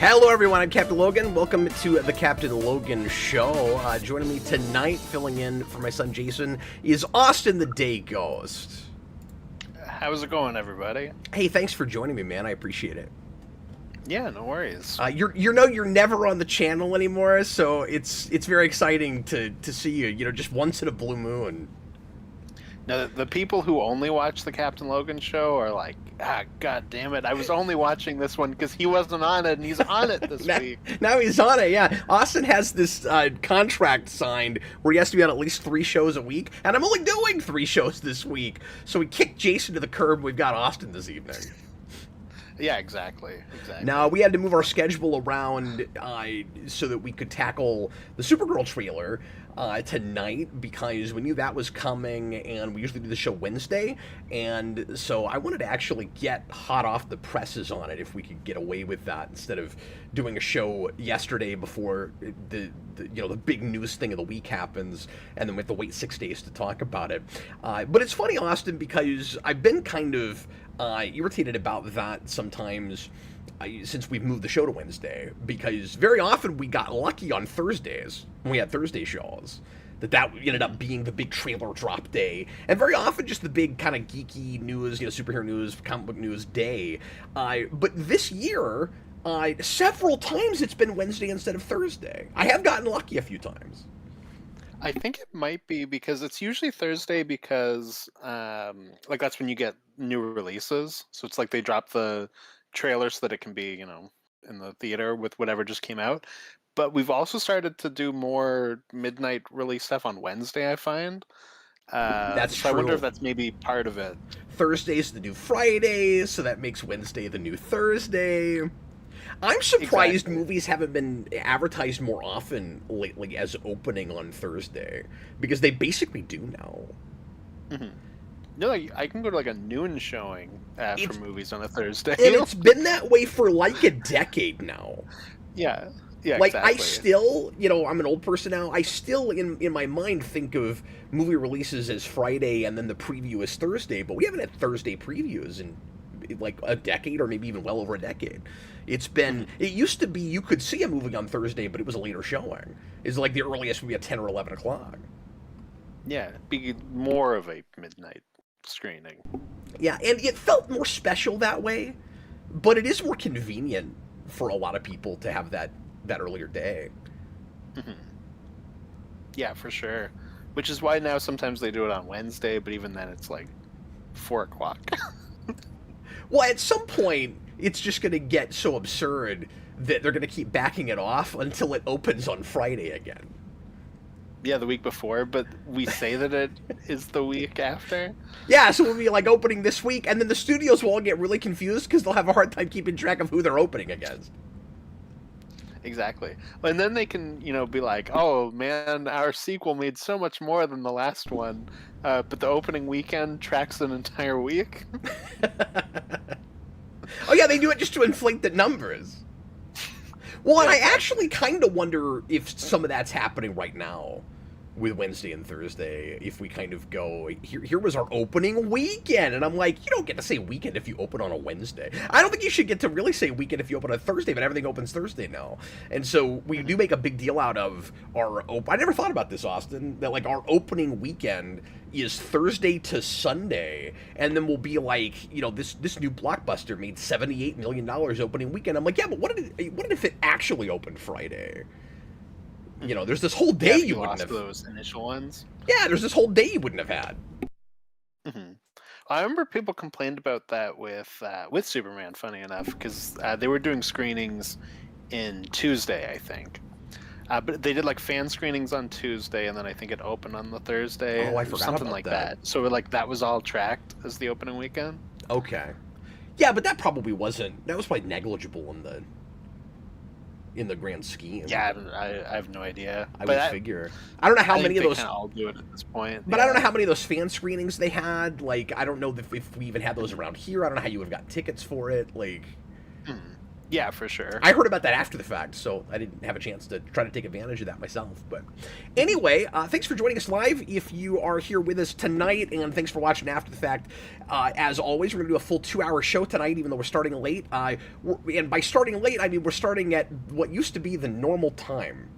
Hello everyone, I'm Captain Logan. Welcome to the Captain Logan Show. Joining me tonight, filling in for my son Jason, is Austin the Day Ghost. How's it going, everybody? Hey, thanks for joining me, man. I appreciate it. Yeah, no worries. You're never on the channel anymore, so it's very exciting to see you. You know, just once in a blue moon. Now, the people who only watch the Captain Logan Show are like, god damn it, I was only watching this one because he wasn't on it, and he's on it this week. Now he's on it, yeah. Austin has this contract signed where he has to be on at least 3 shows a week, and I'm only doing 3 shows this week. So we kicked Jason to the curb, we've got Austin this evening. Yeah, exactly. Now, we had to move our schedule around so that we could tackle the Supergirl trailer tonight, because we knew that was coming, and we usually do the show Wednesday, and so I wanted to actually get hot off the presses on it if we could get away with that instead of doing a show yesterday before the big news thing of the week happens, and then we have to wait 6 days to talk about it. But it's funny, Austin, because I've been kind of irritated about that sometimes since we've moved the show to Wednesday, because very often we got lucky on Thursdays when we had Thursday shows that ended up being the big trailer drop day, and very often just the big kind of geeky news, superhero news, comic book news day. But this year, several times it's been Wednesday instead of Thursday. I have gotten lucky a few times. I think it might be because it's usually Thursday because that's when you get new releases. So it's like they drop the trailer so that it can be, in the theater with whatever just came out. But we've also started to do more midnight release stuff on Wednesday, I find. That's so true. I wonder if that's maybe part of it. Thursday's the new Friday, so that makes Wednesday the new Thursday. I'm surprised movies haven't been advertised more often lately as opening on Thursday, because they basically do now. Mm-hmm. No, I can go to a noon showing for movies on a Thursday. And it's been that way for a decade now. Yeah, exactly. I still, I'm an old person now, I still, in my mind, think of movie releases as Friday and then the preview is Thursday, but we haven't had Thursday previews in a decade, or maybe even well over a decade. It used to be you could see a movie on Thursday, but it was a later showing. It's the earliest would be at 10 or 11 o'clock. Yeah, be more of a midnight screening. Yeah, and it felt more special that way, but it is more convenient for a lot of people to have that earlier day. Mm-hmm. Yeah, for sure. Which is why now sometimes they do it on Wednesday, but even then it's 4 o'clock. Well, at some point, it's just going to get so absurd that they're going to keep backing it off until it opens on Friday again. Yeah, the week before, but we say that it is the week after. Yeah, so we'll be like opening this week, and then the studios will all get really confused because they'll have a hard time keeping track of who they're opening against. Exactly. And then they can, be like, oh man, our sequel made so much more than the last one, but the opening weekend tracks an entire week. Oh yeah, they do it just to inflate the numbers. Well, and I actually kind of wonder if some of that's happening right now with Wednesday and Thursday. If we kind of go, here was our opening weekend, and I'm like, you don't get to say weekend if you open on a Wednesday. I don't think you should get to really say weekend if you open on a Thursday, but everything opens Thursday now. And so we do make a big deal out of our I never thought about this, Austin, that like our opening weekend is Thursday to Sunday, and then we'll be like, this new blockbuster made $78 million opening weekend. I'm like, yeah, but what if it actually opened Friday? There's this whole day you wouldn't have. Those initial ones. Yeah, there's this whole day you wouldn't have had. Mm-hmm. I remember people complained about that with Superman. Funny enough, because they were doing screenings in Tuesday, I think. But they did like fan screenings on Tuesday, and then I think it opened on the Thursday. Oh, I forgot something about like that. So like that was all tracked as the opening weekend. Okay. Yeah, but that probably wasn't. That was probably negligible in the grand scheme. Yeah, I have no idea. I would figure. I don't know how many of those. All do it at this point. But yeah. I don't know how many of those fan screenings they had. Like, I don't know if we even had those around here. I don't know how you would have got tickets for it. Like. Yeah, for sure. I heard about that after the fact, so I didn't have a chance to try to take advantage of that myself. But anyway, thanks for joining us live if you are here with us tonight, and thanks for watching after the fact. As always, we're going to do a full 2-hour show tonight, even though we're starting late. And by starting late, I mean we're starting at what used to be the normal time.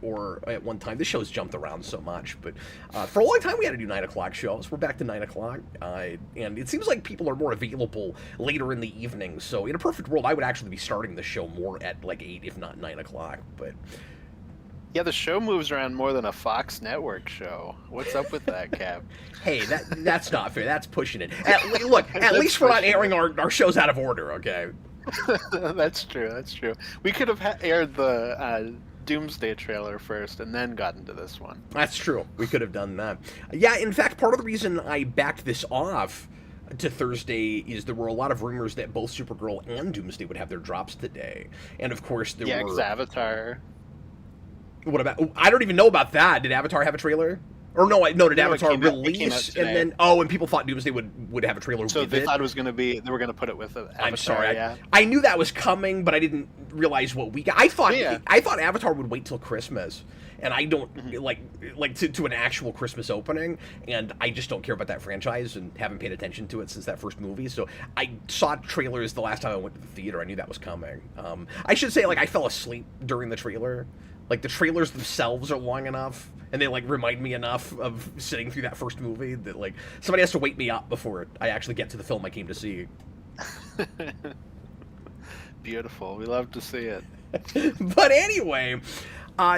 Or at one time, this show's jumped around so much, but for a long time we had to do 9 o'clock shows. We're back to 9 o'clock, and it seems like people are more available later in the evening. So in a perfect world, I would actually be starting the show more at like 8, if not 9 o'clock. But yeah, the show moves around more than a Fox Network show. What's up with that, Cap? Hey, that's not fair. That's pushing it. At least we're not airing our shows out of order, okay? That's true. That's true. We could have aired the Doomsday trailer first and then got into this one. That's true. We could have done that. Yeah, in fact, part of the reason I backed this off to Thursday is there were a lot of rumors that both Supergirl and Doomsday would have their drops today. And of course there were... Yeah, Avatar. What about... Oh, I don't even know about that. Did Avatar have a trailer? Or did Avatar release and people thought Doomsday would have a trailer. So they thought it was going to be, they were going to put it with Avatar. I'm sorry, yeah. I knew that was coming, but I didn't realize what week. I thought Avatar would wait till Christmas, and I don't to an actual Christmas opening, and I just don't care about that franchise and haven't paid attention to it since that first movie. So I saw trailers the last time I went to the theater. I knew that was coming. I should say I fell asleep during the trailer. Like, the trailers themselves are long enough, and they, remind me enough of sitting through that first movie that, somebody has to wake me up before I actually get to the film I came to see. Beautiful. We love to see it. But anyway,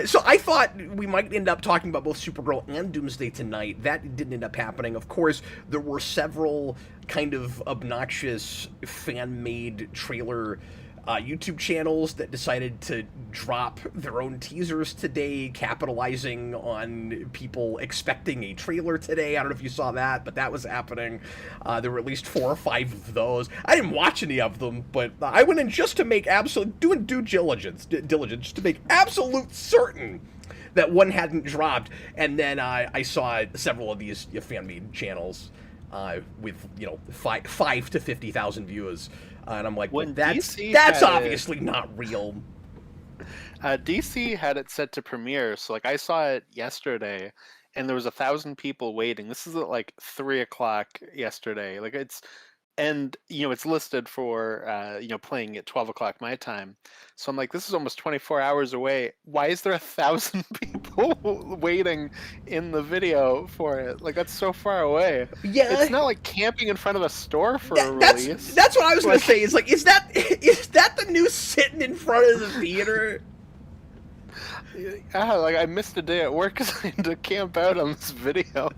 so I thought we might end up talking about both Supergirl and Doomsday tonight. That didn't end up happening. Of course, there were several kind of obnoxious fan-made trailer YouTube channels that decided to drop their own teasers today, capitalizing on people expecting a trailer today. I don't know if you saw that, but that was happening. There were at least 4 or 5 of those. I didn't watch any of them, but I went in just to make doing due diligence, just to make absolute certain that one hadn't dropped. And then I saw several of these fan-made channels with 5 to 50,000 views. And I'm like, that's obviously not real. DC had it set to premiere, so I saw it yesterday, and there was 1,000 people waiting. This is at 3 o'clock yesterday. It's listed for playing at 12 o'clock my time. So I'm like, this is almost 24 hours away. Why is there 1,000 people waiting in the video for it? That's so far away. Yeah, it's not like camping in front of a store for a release. That's what I was gonna say. Is is that the new sitting in front of the theater? Yeah, I missed a day at work because I had to camp out on this video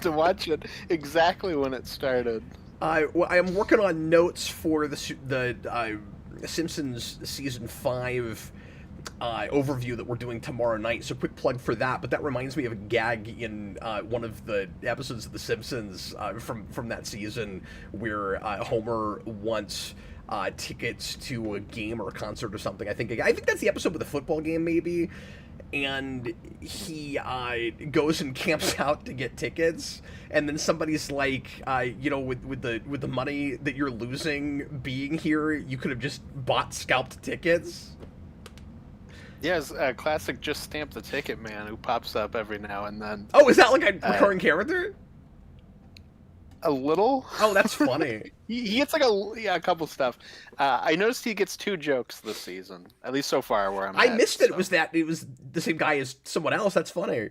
to watch it exactly when it started. Well, I am working on notes for the Simpsons season 5 overview that we're doing tomorrow night. So quick plug for that. But that reminds me of a gag in one of the episodes of The Simpsons from that season where Homer wants tickets to a game or a concert or something. I think that's the episode with the football game, maybe. And he goes and camps out to get tickets, and then somebody's like, with the money that you're losing being here, you could have just bought scalped tickets. Yeah, it's a classic just stamp the ticket man who pops up every now and then. Oh, is that like a recurring character? A little. Oh, that's funny. He gets like a couple stuff. I noticed he gets 2 jokes this season, at least so far where I missed it. So. It was the same guy as someone else. That's funny.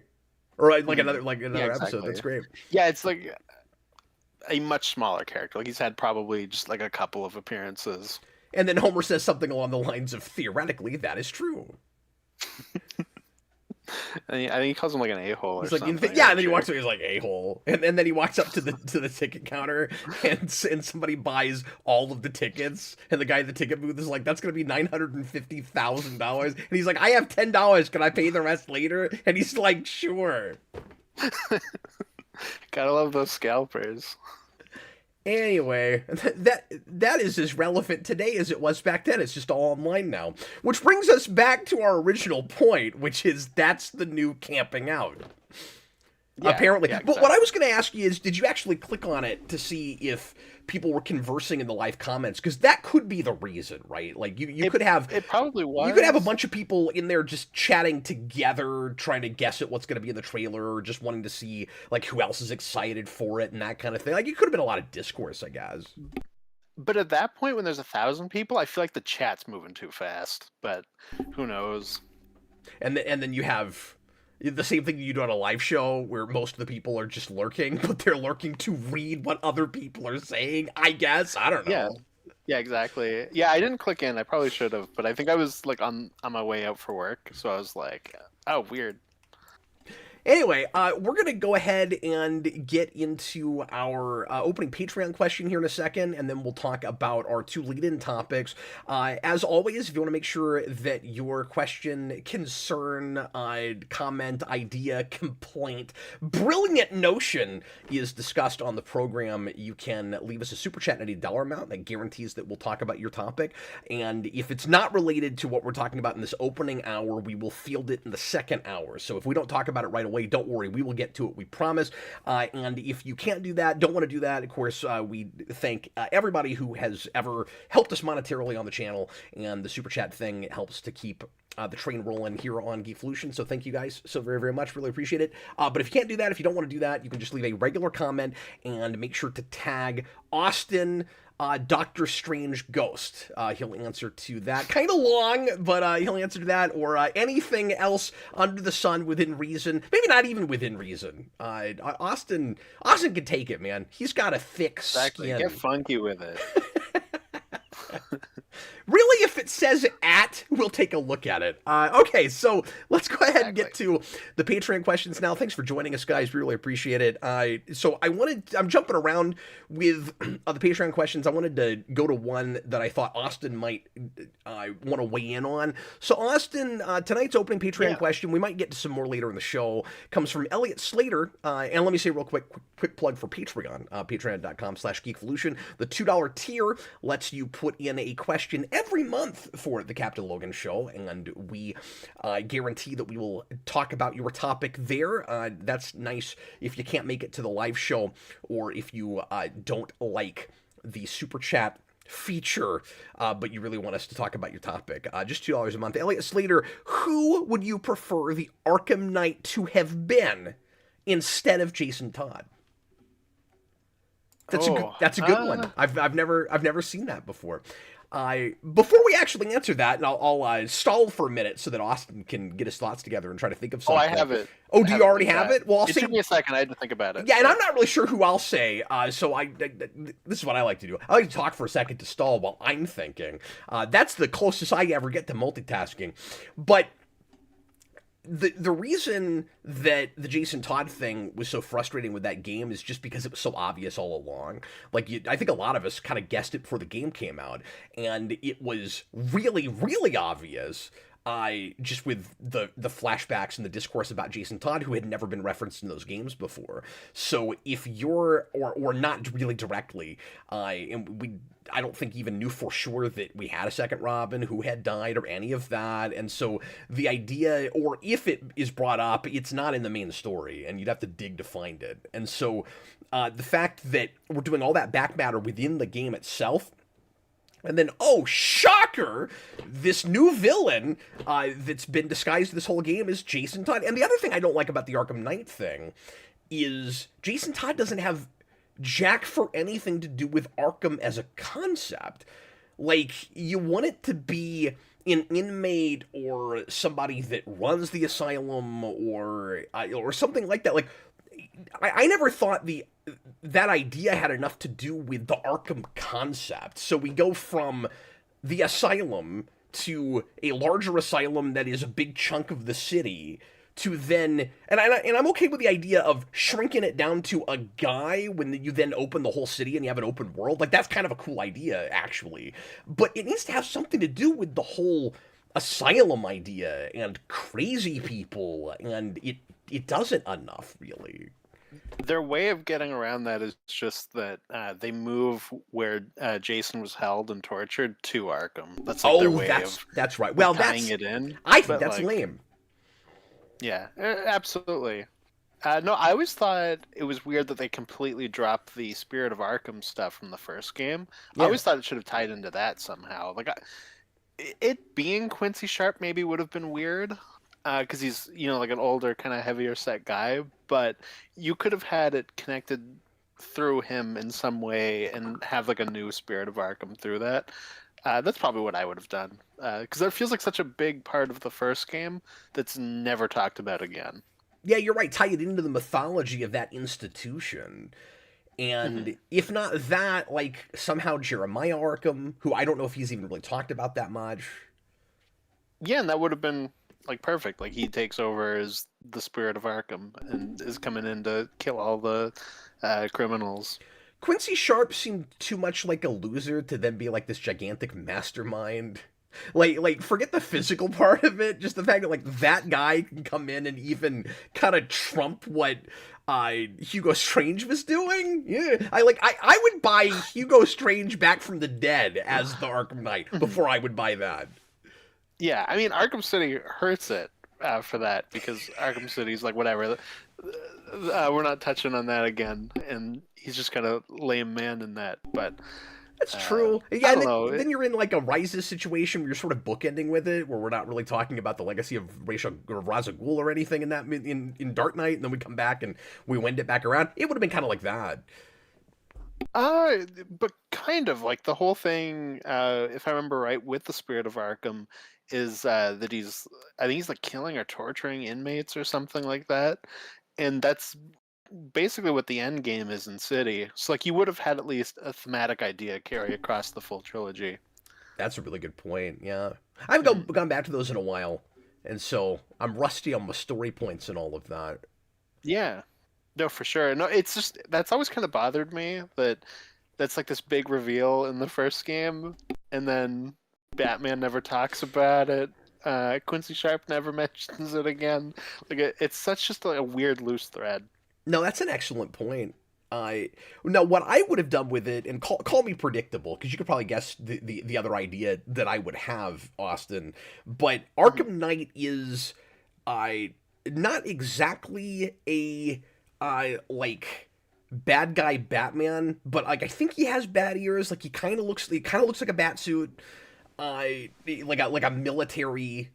Or like another exactly. episode. That's great. Yeah, it's like a much smaller character. Like he's had probably just like a couple of appearances. And then Homer says something along the lines of, theoretically, that is true. I think he calls him like an a-hole or something. And then he walks away, he's like, a-hole. And then he walks up to the ticket counter, and somebody buys all of the tickets, and the guy at the ticket booth is like, that's going to be $950,000. And he's like, I have $10, can I pay the rest later? And he's like, sure. Gotta love those scalpers. Anyway, that is as relevant today as it was back then. It's just all online now. Which brings us back to our original point, which is that's the new camping out. Yeah, apparently. Yeah, exactly. But what I was going to ask you is, did you actually click on it to see if people were conversing in the live comments? Because that could be the reason, right? Like you could have... It probably was. You could have a bunch of people in there just chatting together, trying to guess at what's going to be in the trailer, or just wanting to see like who else is excited for it and that kind of thing. Like it could have been a lot of discourse, I guess. But at that point, when there's 1,000 people, I feel like the chat's moving too fast. But who knows? And then you have... the same thing you do on a live show where most of the people are just lurking, but they're lurking to read what other people are saying, I guess. I don't know. Yeah, exactly. Yeah, I didn't click in. I probably should have, but I think I was like on my way out for work, so I was like, oh, weird. Anyway, we're going to go ahead and get into our opening Patreon question here in a second, and then we'll talk about our 2 lead-in topics. As always, if you want to make sure that your question, concern, comment, idea, complaint, brilliant notion is discussed on the program, you can leave us a super chat at any dollar amount that guarantees that we'll talk about your topic. And if it's not related to what we're talking about in this opening hour, we will field it in the second hour. So if we don't talk about it right away, don't worry, we will get to it, we promise. And if you can't do that, don't want to do that, of course, we thank everybody who has ever helped us monetarily on the channel, and the super chat thing helps to keep the train rolling here on Geekvolution. So thank you guys so very, very much. Really appreciate it. But if you can't do that, if you don't want to do that, you can just leave a regular comment and make sure to tag Austin Doctor Strange Ghost. He'll answer to that. Kind of long, but he'll answer to that, or anything else under the sun within reason. Maybe not even within reason. Austin can take it, man. He's got a thick skin. Get funky with it. Really, if it says at, we'll take a look at it. Okay, so let's go ahead and get to the Patreon questions now. Thanks for joining us, guys. We really appreciate it. I'm jumping around with the Patreon questions. I wanted to go to one that I thought Austin might want to weigh in on. So, Austin, tonight's opening Patreon question, we might get to some more later in the show, comes from Elliot Slater. And let me say real quick plug for Patreon, patreon.com/geekvolution. The $2 tier lets you put in a question every month for the Captain Logan show, and we guarantee that we will talk about your topic there. That's nice if you can't make it to the live show, or if you don't like the super chat feature, but you really want us to talk about your topic. Just $2 a month. Elliot Slater, who would you prefer the Arkham Knight to have been instead of Jason Todd? That's a good one. I've never seen that before. Before we actually answer that, and I'll stall for a minute so that Austin can get his thoughts together and try to think of something. Oh, I have it. Oh, do you already have it? Well, it took me a second. I had to think about it. Yeah, and I'm not really sure who I'll say. So this is what I like to do. I like to talk for a second to stall while I'm thinking. That's the closest I ever get to multitasking. But the reason that the Jason Todd thing was so frustrating with that game is just because it was so obvious all along. Like, I think a lot of us kind of guessed it before the game came out, and it was really, really obvious. Just with the flashbacks and the discourse about Jason Todd, who had never been referenced in those games before. So if you're or not really directly, and I don't think even knew for sure that we had a second Robin who had died or any of that. And so the idea, or if it is brought up, it's not in the main story, and you'd have to dig to find it. And so the fact that we're doing all that back matter within the game itself, and then, oh, shocker, this new villain that's been disguised this whole game is Jason Todd. And the other thing I don't like about the Arkham Knight thing is Jason Todd doesn't have jack for anything to do with Arkham as a concept. Like, you want it to be an inmate or somebody that runs the asylum or something like that. Like, I never thought that idea had enough to do with the Arkham concept. So we go from the asylum to a larger asylum that is a big chunk of the city to then, and I'm okay with the idea of shrinking it down to a guy when you then open the whole city and you have an open world. Like, that's kind of a cool idea, actually. But it needs to have something to do with the whole asylum idea and crazy people, and it doesn't enough, really. Their way of getting around that is just that they move where Jason was held and tortured to Arkham. That's like their way that's right. Well, tying it in. I think that's like, lame. Yeah, absolutely. No, I always thought it was weird that they completely dropped the Spirit of Arkham stuff from the first game. Yeah. I always thought it should have tied into that somehow. Like, it being Quincy Sharp maybe would have been weird, because he's, like an older, kind of heavier set guy, but you could have had it connected through him in some way and have like a new Spirit of Arkham through that. That's probably what I would have done, because that feels like such a big part of the first game that's never talked about again. Yeah, you're right. Tie it into the mythology of that institution. And if not that, like, somehow Jeremiah Arkham, who I don't know if he's even really talked about that much. Yeah, and that would have been, like, perfect. Like, he takes over as the Spirit of Arkham and is coming in to kill all the criminals. Quincy Sharp seemed too much like a loser to then be like this gigantic mastermind. Like forget the physical part of it, just the fact that like that guy can come in and even kind of trump what Hugo Strange was doing. Yeah, I would buy Hugo Strange back from the dead as the Arkham Knight before I would buy that. Yeah, I mean Arkham City hurts it for that, because Arkham City's like, whatever, we're not touching on that again, and he's just kind of lame man in that, but. That's true. Yeah, then you're in like a Rises situation where you're sort of bookending with it, where we're not really talking about the legacy of Ra's al Ghul or anything in that in Dark Knight, and then we come back and we wind it back around. It would have been kind of like that. But kind of like the whole thing, if I remember right, with the Spirit of Arkham, is that I think he's like killing or torturing inmates or something like that, and that's basically what the end game is in City. So like you would have had at least a thematic idea carry across the full trilogy. That's a really good point. Yeah, I haven't gone back to those in a while, and so I'm rusty on my story points and all of that. Yeah, no, for sure. No, it's just that's always kind of bothered me, that's like this big reveal in the first game, and then Batman never talks about it. Quincy Sharp never mentions it again. Like it's such just like a weird loose thread. No, that's an excellent point. Now, what I would have done with it, and call me predictable, because you could probably guess the other idea that I would have, Austin. But Arkham Knight is not exactly a like bad guy Batman, but like I think he has bat ears. Like he kind of looks like a bat suit, like a military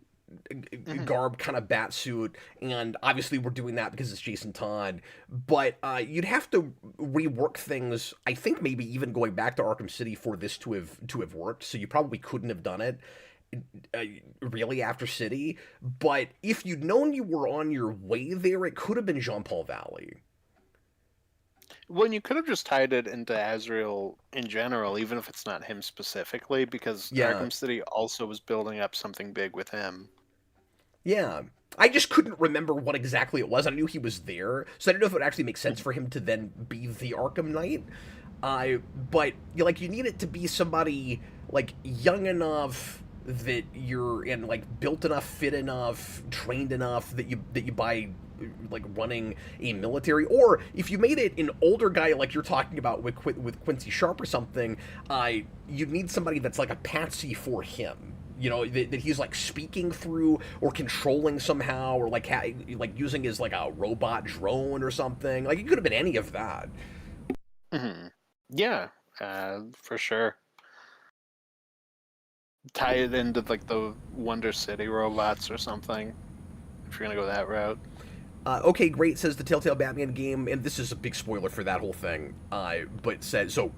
garb kind of bat suit, and obviously we're doing that because it's Jason Todd, but you'd have to rework things, I think maybe even going back to Arkham City for this to have worked, so you probably couldn't have done it really after City, but if you'd known you were on your way there, it could have been Jean-Paul Valley. Well, you could have just tied it into Azrael in general, even if it's not him specifically, because Arkham City also was building up something big with him. Yeah, I just couldn't remember what exactly it was. I knew he was there, so I didn't know if it would actually make sense for him to then be the Arkham Knight. But like, you need it to be somebody like young enough that you're and like built enough, fit enough, trained enough that you buy like running a military. Or if you made it an older guy like you're talking about with Quincy Sharp or something, you'd need somebody that's like a patsy for him. You know, that he's like speaking through or controlling somehow, or like like using his like a robot drone or something. Like, it could have been any of that. Mm-hmm. Yeah, for sure. Tie it into like the Wonder City robots or something, if you're gonna go that route. Okay, great, says the Telltale Batman game, and this is a big spoiler for that whole thing. But says so.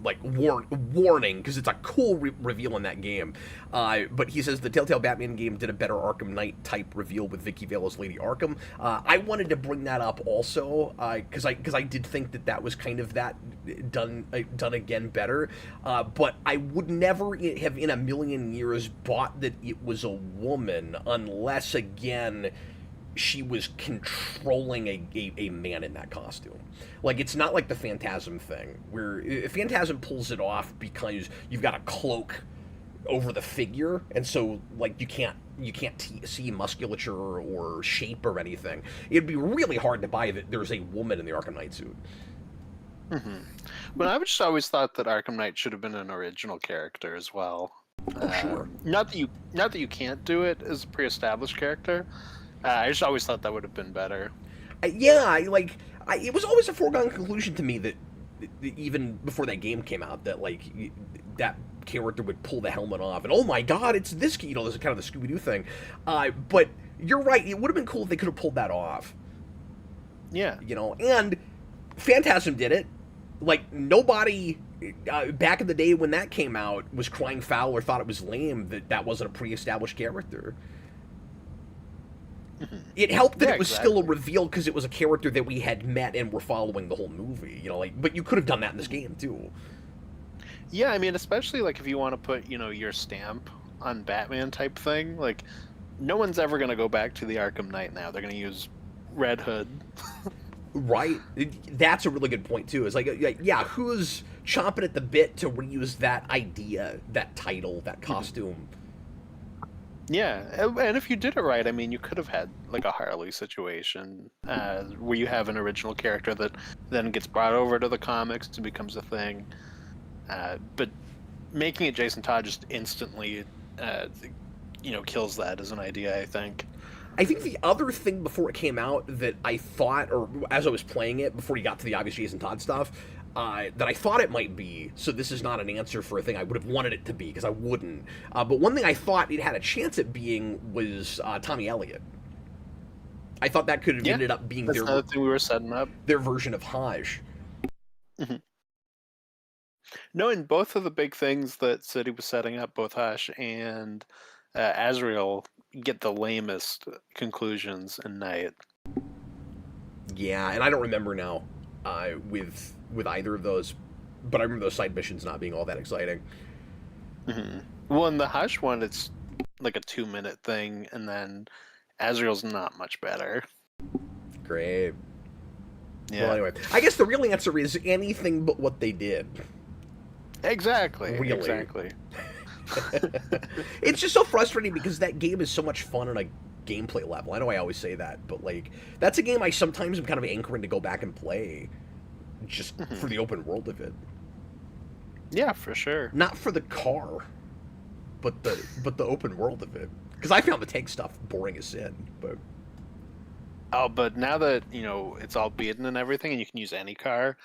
Like, warning, because it's a cool reveal in that game. But he says the Telltale Batman game did a better Arkham Knight type reveal with Vicky Vale as Lady Arkham. I wanted to bring that up also, because I did think that was kind of that done again better. But I would never have in a million years bought that it was a woman, unless again she was controlling a man in that costume. Like, it's not like the Phantasm thing, where Phantasm pulls it off because you've got a cloak over the figure, and so like you can't see musculature or shape or anything. It'd be really hard to buy that there's a woman in the Arkham Knight suit. Mm-hmm. But I just always thought that Arkham Knight should have been an original character as well. Oh, sure. Not that you can't do it as a pre-established character. I just always thought that would have been better. Yeah, it was always a foregone conclusion to me that even before that game came out, that like that character would pull the helmet off, and oh my god, it's this, you know, this is kind of the Scooby-Doo thing. But you're right, it would have been cool if they could have pulled that off. Yeah, you know, and Phantasm did it. Like, nobody back in the day when that came out was crying foul or thought it was lame that wasn't a pre-established character. It helped that it was still a reveal because it was a character that we had met and were following the whole movie, you know, like, but you could have done that in this game too. Yeah, I mean, especially like if you want to put, you know, your stamp on Batman type thing, like no one's ever going to go back to the Arkham Knight now. They're going to use Red Hood. Right. That's a really good point too. It's like, yeah, who's chomping at the bit to reuse that idea, that title, that costume? Yeah, and if you did it right, I mean, you could have had like a Harley situation where you have an original character that then gets brought over to the comics and becomes a thing. But making it Jason Todd just instantly, you know, kills that as an idea, I think. I think the other thing before it came out that I thought, or as I was playing it, before you got to the obvious Jason Todd stuff, that I thought it might be, so this is not an answer for a thing I would have wanted it to be, because I wouldn't. But one thing I thought it had a chance at being was Tommy Elliott. I thought that could have ended up being their another thing we were setting up. Their version of Haj. Mm-hmm. No, and both of the big things that City was setting up, both Hush and Azrael, get the lamest conclusions in Night. Yeah, and I don't remember now with either of those, but I remember those side missions not being all that exciting. Mm-hmm. Well, in the Hush one, it's like a 2-minute thing, and then Azrael's not much better. Great. Yeah. Well, anyway, I guess the real answer is anything but what they did. Exactly. Really. Exactly. It's just so frustrating because that game is so much fun on a gameplay level. I know I always say that, but like, that's a game I sometimes am kind of anchoring to go back and play just for the open world of it. Yeah, for sure. Not for the car, but the open world of it. Because I found the tank stuff boring as sin, but... Oh, but now that, you know, it's all beaten and everything, and you can use any car,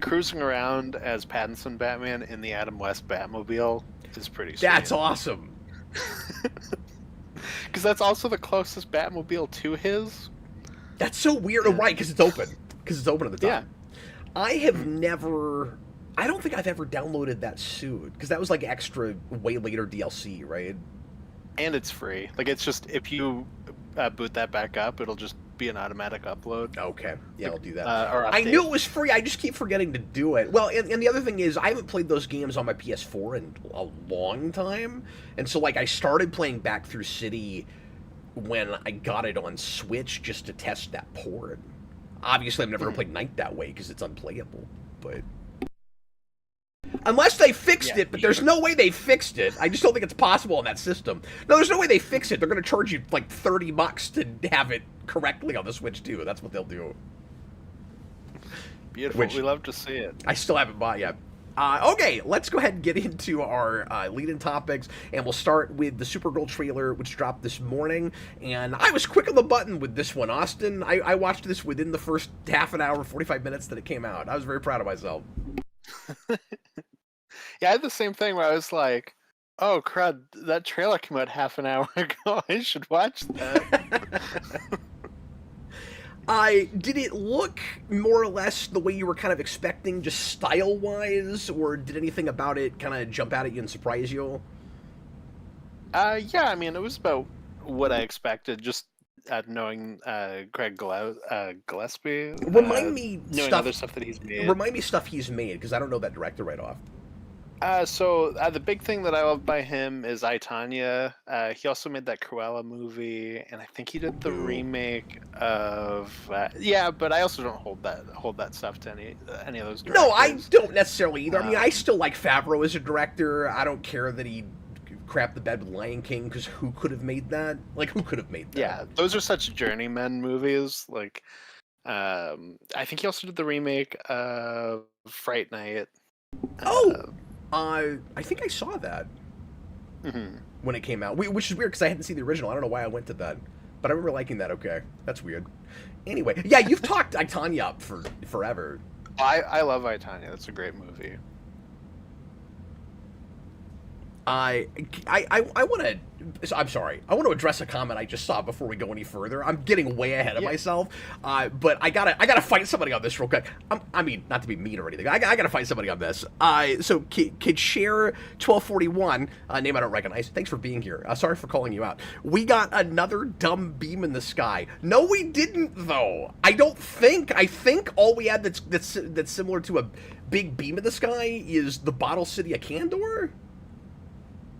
cruising around as Pattinson Batman in the Adam West Batmobile is pretty sweet. That's awesome. Because that's also the closest Batmobile to his. That's so weird. Oh, right, because it's open. Because it's open at the top. Yeah. I have never... I don't think I've ever downloaded that suit, because that was like extra, way later DLC, right? And it's free. Like, it's just, if you boot that back up, it'll just be an automatic upload. Okay. Yeah, I'll do that. I knew it was free, I just keep forgetting to do it. Well, and the other thing is, I haven't played those games on my PS4 in a long time, and so, like, I started playing Back Through City when I got it on Switch just to test that port. Obviously, I've never played Knight that way because it's unplayable, but... Unless they fixed it, but there's no way they fixed it. I just don't think it's possible on that system. No, there's no way they fix it. They're going to charge you like $30 to have it correctly on the Switch too. That's what they'll do. Beautiful. We love to see it. I still haven't bought yet. Okay, let's go ahead and get into our lead-in topics, and we'll start with the Supergirl trailer, which dropped this morning, and I was quick on the button with this one, Austin. I watched this within the first half an hour, 45 minutes that it came out. I was very proud of myself. Yeah, I had the same thing where I was like, oh, crud, that trailer came out half an hour ago. I should watch that. Did it look more or less the way you were kind of expecting, just style-wise, or did anything about it kind of jump out at you and surprise you? Yeah, I mean, it was about what I expected, just knowing Craig Gillespie. Remind me knowing other stuff that he's made. Remind me stuff he's made, because I don't know that director right off. So the big thing that I love by him is I, Tonya. He also made that Cruella movie, and I think he did the remake of yeah. But I also don't hold that stuff to any of those directors. No, I don't necessarily either. I mean, I still like Favreau as a director. I don't care that he crapped the bed with Lion King, because who could have made that? Like, who could have made that? Yeah, those are such journeyman movies. Like, I think he also did the remake of Fright Night. I think I saw that when it came out, which is weird because I hadn't seen the original. I don't know why I went to that, but I remember liking that. Okay, that's weird. Anyway, yeah, you've talked I, Tonya up for forever. I love I, Tonya. That's a great movie. I want to. I'm sorry. I want to address a comment I just saw before we go any further. I'm getting way ahead of myself, but I gotta fight somebody on this real quick. I mean, not to be mean or anything. I gotta fight somebody on this. So Kid Share 1241, name I don't recognize. Thanks for being here. Sorry for calling you out. We got another dumb beam in the sky. No, we didn't though. I think all we had that's similar to a big beam in the sky is the Bottle City of Kandor.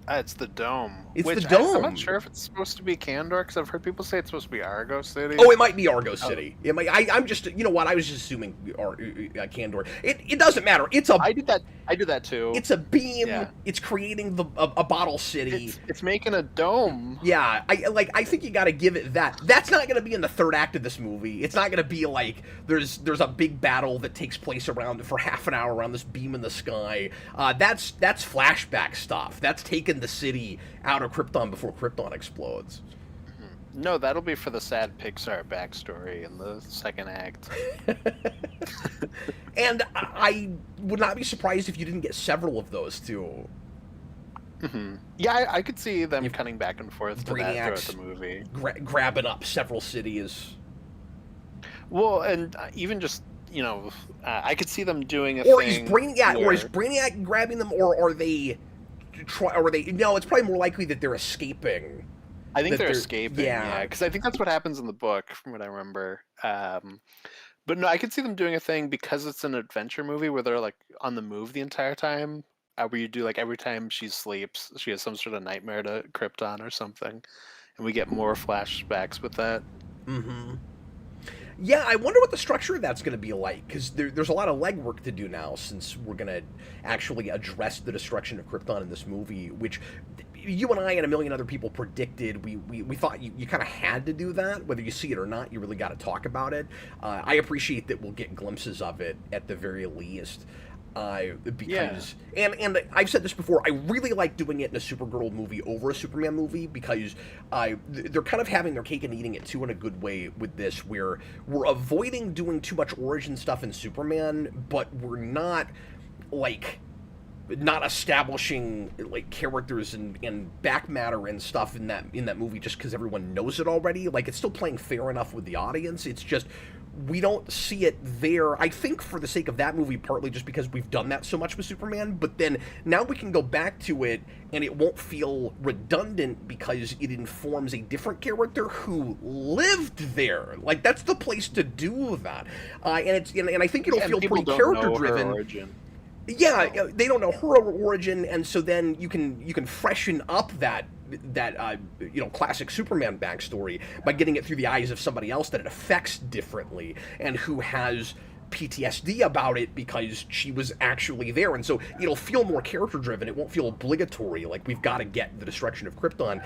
It's the dome. It's the dome. I'm not sure if it's supposed to be Kandor, because I've heard people say it's supposed to be Argo City. Oh, it might be Argo City. It might. I'm just. You know what? I was just assuming Kandor. It doesn't matter. It's a. I did that too. It's a beam. Yeah. It's creating a bottle city. It's making a dome. Yeah. I think you got to give it that. That's not going to be in the third act of this movie. It's not going to be like there's a big battle that takes place around for half an hour around this beam in the sky. That's flashback stuff. That's taking the city out of Krypton before Krypton explodes. No, that'll be for the sad Pixar backstory in the second act. And I would not be surprised if you didn't get several of those too. Yeah, I could see them cutting back and forth to that throughout the movie, grabbing up several cities. Well, and even just I could see them doing a or thing. Is Brainiac grabbing them, or are they? No, it's probably more likely that they're escaping. I think they're escaping. Yeah, because I think that's what happens in the book, from what I remember. But no, I could see them doing a thing because it's an adventure movie where they're like on the move the entire time. Where you do like every time she sleeps, she has some sort of nightmare to Krypton or something, and we get more flashbacks with that. Yeah, I wonder what the structure of that's going to be like, because there's a lot of legwork to do now, since we're going to actually address the destruction of Krypton in this movie, which you and I and a million other people predicted. We thought you kind of had to do that. Whether you see it or not, you really got to talk about it. I appreciate that we'll get glimpses of it at the very least. Because and I've said this before, I really like doing it in a Supergirl movie over a Superman movie, because they're kind of having their cake and eating it too in a good way with this, where we're avoiding doing too much origin stuff in Superman, but we're not establishing like characters and back matter and stuff in that movie just because everyone knows it already. Like, it's still playing fair enough with the audience. It's just we don't see it there, I think, for the sake of that movie, partly just because we've done that so much with Superman, but then now we can go back to it and it won't feel redundant because it informs a different character who lived there. Like, that's the place to do that. And I think it'll feel pretty character-driven. Yeah, they don't know her origin, and so then you can freshen up that classic Superman backstory by getting it through the eyes of somebody else that it affects differently and who has PTSD about it because she was actually there, and so it'll feel more character driven. It won't feel obligatory, like we've got to get the destruction of Krypton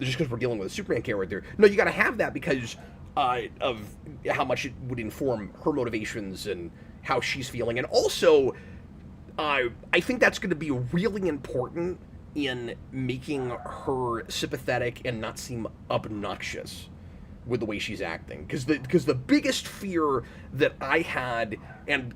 just because we're dealing with a Superman character. No, you got to have that because of how much it would inform her motivations and how she's feeling, and also I think that's going to be really important in making her sympathetic and not seem obnoxious with the way she's acting, because the biggest fear that I had, and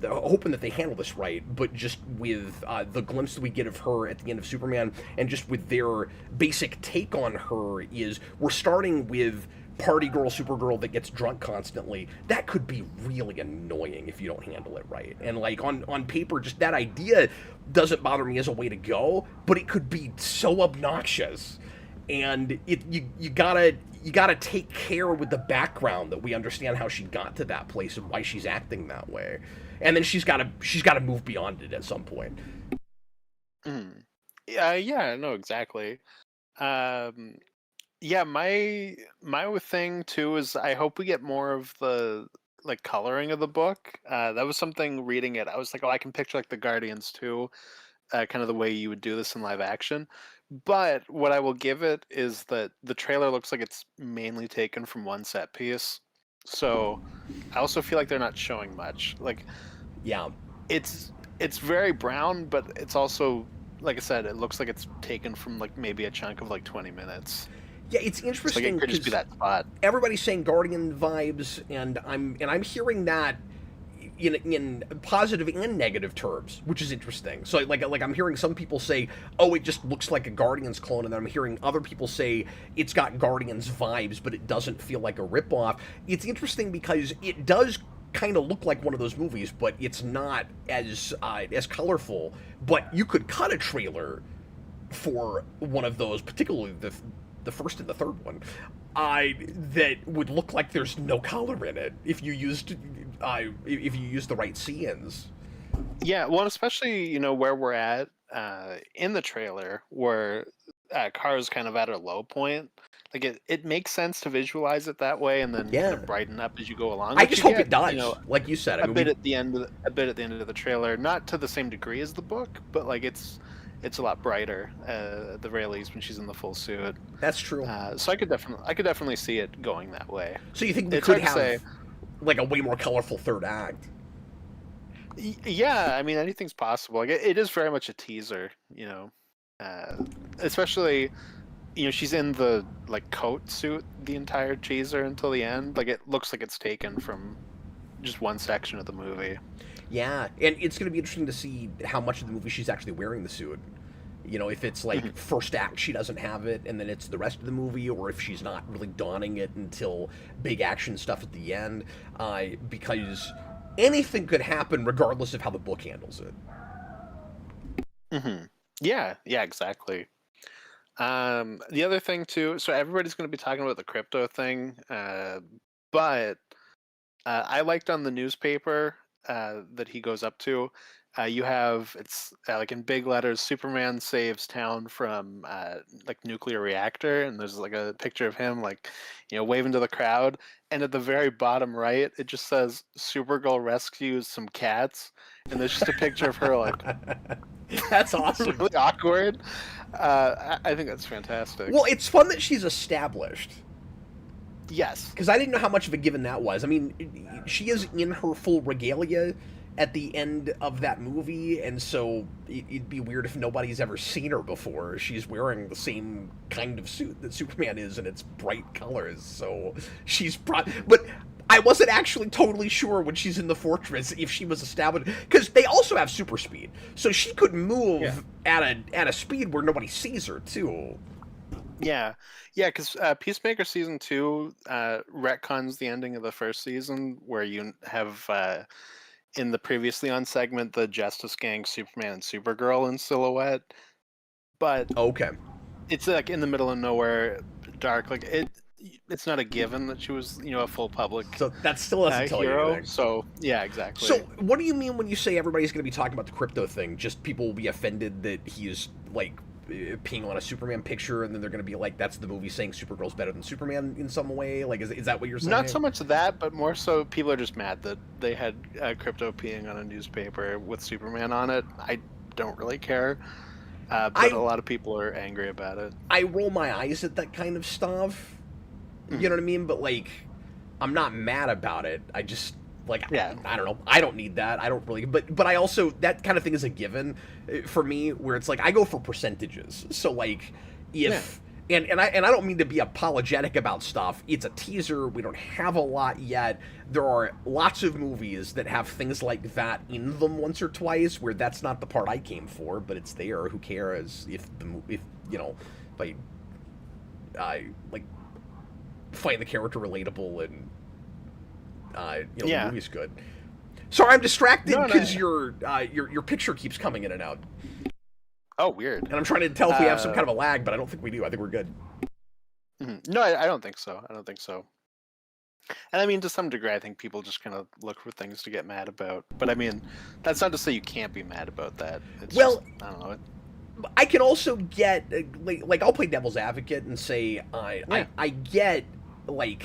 hoping that they handle this right, but just with the glimpse that we get of her at the end of Superman, and just with their basic take on her, is we're starting with party girl Supergirl that gets drunk constantly. That could be really annoying if you don't handle it right. And like on paper, just that idea doesn't bother me as a way to go, but it could be so obnoxious. And you gotta take care with the background that we understand how she got to that place and why she's acting that way, and then she's gotta move beyond it at some point. Yeah, no, exactly. Yeah, my thing too is I hope we get more of the like coloring of the book. That was something reading it. I was like, oh, I can picture like the Guardians too, kind of the way you would do this in live action. But what I will give it is that the trailer looks like it's mainly taken from one set piece. So I also feel like they're not showing much. Like, yeah, it's very brown, but it's also, like I said, it looks like it's taken from like maybe a chunk of like 20 minutes. Yeah, it's interesting. Like it could just be that spot. Everybody's saying Guardian vibes, and I'm hearing that in positive and negative terms, which is interesting. So like I'm hearing some people say, oh, it just looks like a Guardians clone, and then I'm hearing other people say it's got Guardians vibes, but it doesn't feel like a ripoff. It's interesting because it does kind of look like one of those movies, but it's not as colorful. But you could cut a trailer for one of those, particularly the first and the third one, that would look like there's no color in it if you used the right scenes. Yeah, well, especially where we're at in the trailer, where Kara's kind of at her low point. Like it makes sense to visualize it that way, and then kind of brighten up as you go along. I just hope it does, like you said. A bit at the end of the trailer, not to the same degree as the book, but like it's a lot brighter at the very least when she's in the full suit. That's true. So I could definitely see it going that way. So you think we could have like a way more colorful third act? Yeah, I mean anything's possible. Like it is very much a teaser, especially she's in the like coat suit the entire teaser until the end. Like it looks like it's taken from just one section of the movie. Yeah, and it's going to be interesting to see how much of the movie she's actually wearing the suit. If it's like first act she doesn't have it, and then it's the rest of the movie, or if she's not really donning it until big action stuff at the end, because anything could happen regardless of how the book handles it. Yeah, exactly. The other thing too, so everybody's going to be talking about the crypto thing, but I liked on the newspaper that he goes up to, you have, it's like in big letters, Superman saves town from like nuclear reactor, and there's like a picture of him like waving to the crowd, and at the very bottom right it just says Supergirl rescues some cats, and there's just a picture of her like that's awesome. Really awkward. I think that's fantastic. Well, it's fun that she's established. Yes, because I didn't know how much of a given that was. I mean, she is in her full regalia at the end of that movie, and so it'd be weird if nobody's ever seen her before. She's wearing the same kind of suit that Superman is, and it's bright colors, so she's but I wasn't actually totally sure when she's in the fortress if she was established, because they also have super speed, so she could move at a speed where nobody sees her too. Yeah, because Peacemaker season 2 retcons the ending of the first season, where you have in the previously on segment the Justice Gang, Superman, and Supergirl in silhouette, but it's like in the middle of nowhere, dark. Like it's not a given that she was a full public. So that still doesn't tell hero. You anything. So yeah, exactly. So what do you mean when you say everybody's going to be talking about the crypto thing? Just people will be offended that he is like peeing on a Superman picture, and then they're going to be like, that's the movie saying Supergirl's better than Superman in some way? Like, is that what you're saying? Not so much that, but more so people are just mad that they had Crypto peeing on a newspaper with Superman on it. I don't really care, but a lot of people are angry about it. I roll my eyes at that kind of stuff. You know what I mean? But, like, I'm not mad about it. I just... Like, yeah. I don't know. I don't need that. I don't really... But I also... That kind of thing is a given for me, where it's like, I go for percentages. So, like, if... Yeah. And I don't mean to be apologetic about stuff. It's a teaser. We don't have a lot yet. There are lots of movies that have things like that in them once or twice, where that's not the part I came for, but it's there. Who cares if you know, I like, find the character relatable and... you know, the movie's good. Sorry, I'm distracted because your picture keeps coming in and out. Oh, weird. And I'm trying to tell if we have some kind of a lag, but I don't think we do. I think we're good. No, I don't think so. I don't think so. And I mean, to some degree, I think people just kind of look for things to get mad about. But I mean, that's not to say you can't be mad about that. It's just, I don't know. I can also get, like I'll play devil's advocate and say, I get, like...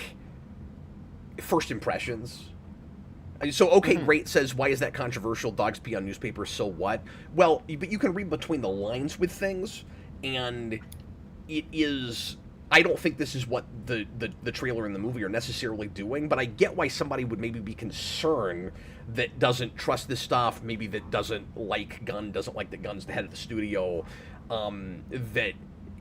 first impressions. So, okay, great, says, why is that controversial? Dogs pee on newspapers, so what? Well, but you can read between the lines with things, and it is... I don't think this is what the trailer and the movie are necessarily doing, but I get why somebody would maybe be concerned that doesn't trust this stuff, maybe that doesn't like Gunn, doesn't like that Gunn's the head of the studio, that...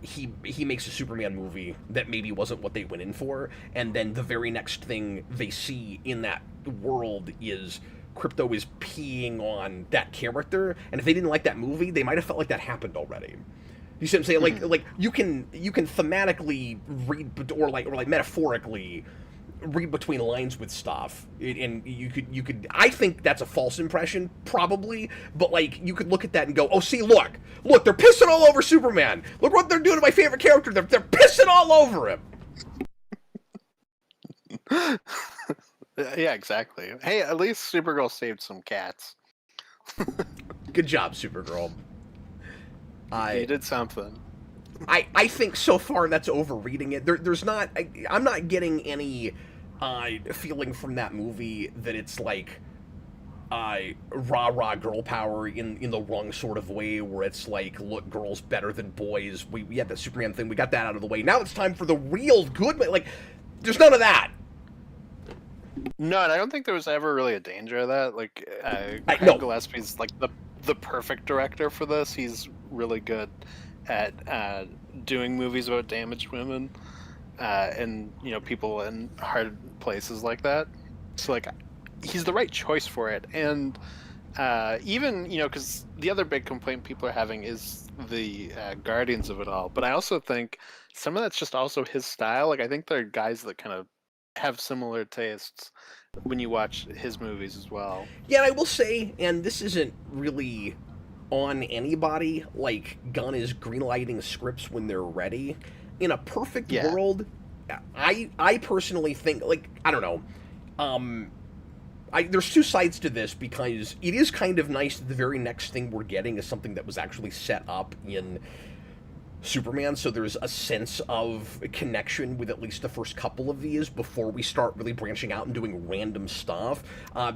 He makes a Superman movie that maybe wasn't what they went in for, and then the very next thing they see in that world is Crypto is peeing on that character, and if they didn't like that movie, they might have felt like that happened already. You see what I'm saying? Like you can thematically read or metaphorically read between lines with stuff, and you could I think that's a false impression, probably, but like you could look at that and go, oh, see, look, they're pissing all over Superman. Look what they're doing to my favorite character. They're pissing all over him. Yeah, exactly. Hey, at least Supergirl saved some cats. Good job, Supergirl. You did something. I think so far that's overreading it. There's not... I'm not getting any feeling from that movie that it's like rah-rah girl power in the wrong sort of way, where it's like, look, girls better than boys. We had that Superman thing. We got that out of the way. Now it's time for the real good... Like, there's none of that. No, and I don't think there was ever really a danger of that. Like, no. Gillespie's like the perfect director for this. He's really good at doing movies about damaged women and, you know, people in hard places like that. So, like, he's the right choice for it. And even, you know, because the other big complaint people are having is the Guardians of it all. But I also think some of that's just also his style. Like, I think there are guys that kind of have similar tastes when you watch his movies as well. Yeah, and I will say, and this isn't really on anybody, like, Gunn is greenlighting scripts when they're ready. In a perfect world, I personally think, like, I don't know, there's two sides to this, because it is kind of nice that the very next thing we're getting is something that was actually set up in Superman, so there's a sense of connection with at least the first couple of these before we start really branching out and doing random stuff,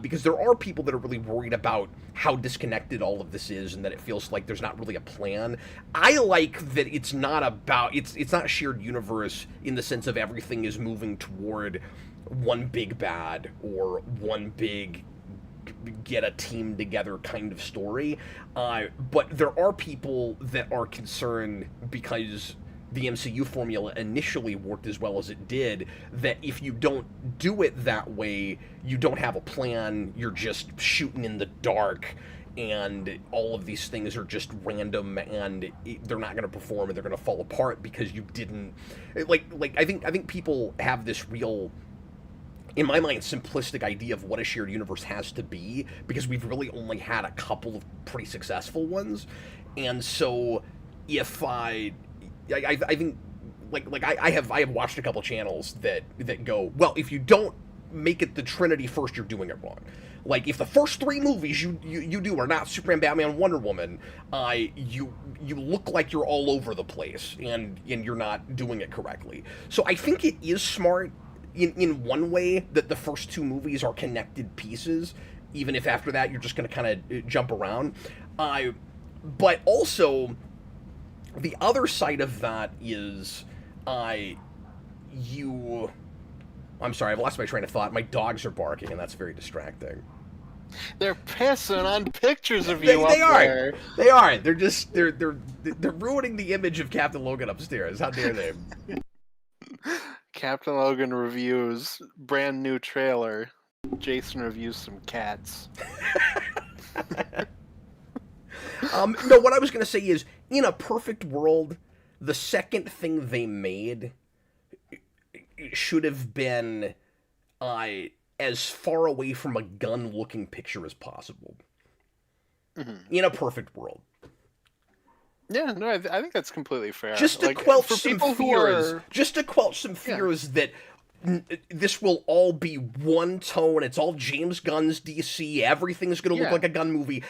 because there are people that are really worried about how disconnected all of this is and that it feels like there's not really a plan. I like that it's not about, it's not a shared universe in the sense of everything is moving toward one big bad or one big get a team together kind of story, but there are people that are concerned because the MCU formula initially worked as well as it did, that if you don't do it that way, you don't have a plan, you're just shooting in the dark, and all of these things are just random, and they're not going to perform, and they're going to fall apart because you didn't... Like I think people have this real, in my mind, simplistic idea of what a shared universe has to be, because we've really only had a couple of pretty successful ones. And so if I think, like I have watched a couple channels that go, well, if you don't make it the Trinity first, you're doing it wrong. Like, if the first 3 movies you do are not Superman, Batman, Wonder Woman, you look like you're all over the place, and you're not doing it correctly. So I think it is smart in one way that the first 2 movies are connected pieces, even if after that you're just going to kind of jump around. But also, the other side of that is, I'm sorry, I've lost my train of thought. My dogs are barking, and that's very distracting. They're pissing on pictures of you They up are. there. They are. They're just they're ruining the image of Captain Logan upstairs. How dare they? Captain Logan reviews brand new trailer. Jason reviews some cats. No, what I was gonna say is, in a perfect world, the second thing they made should have been as far away from a gun-looking picture as possible. Mm-hmm. In a perfect world. Yeah, no, I think that's completely fair. Just to quelch some fears. Just to quelch some fears that this will all be one tone. It's all James Gunn's DC. Everything's going to look like a gun movie.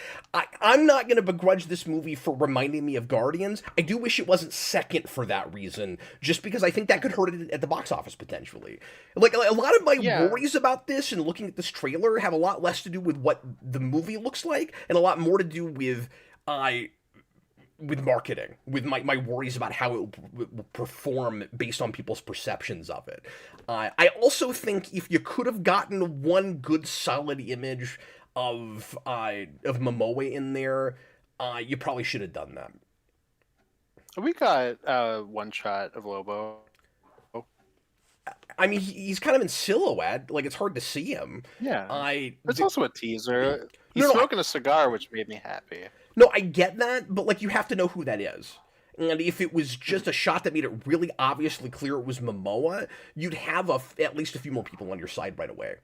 I'm not going to begrudge this movie for reminding me of Guardians. I do wish it wasn't second for that reason, just because I think that could hurt it at the box office potentially. Like, a lot of my worries about this and looking at this trailer have a lot less to do with what the movie looks like and a lot more to do with marketing, with my worries about how it will perform based on people's perceptions of it. I also think if you could have gotten one good solid image of Momoa in there, you probably should have done that. We got one shot of Lobo. I mean, he's kind of in silhouette. Like, it's hard to see him. Yeah. It's also a teaser. He's smoking a cigar, which made me happy. No, I get that, but, like, you have to know who that is. And if it was just a shot that made it really obviously clear it was Momoa, you'd have at least a few more people on your side right away.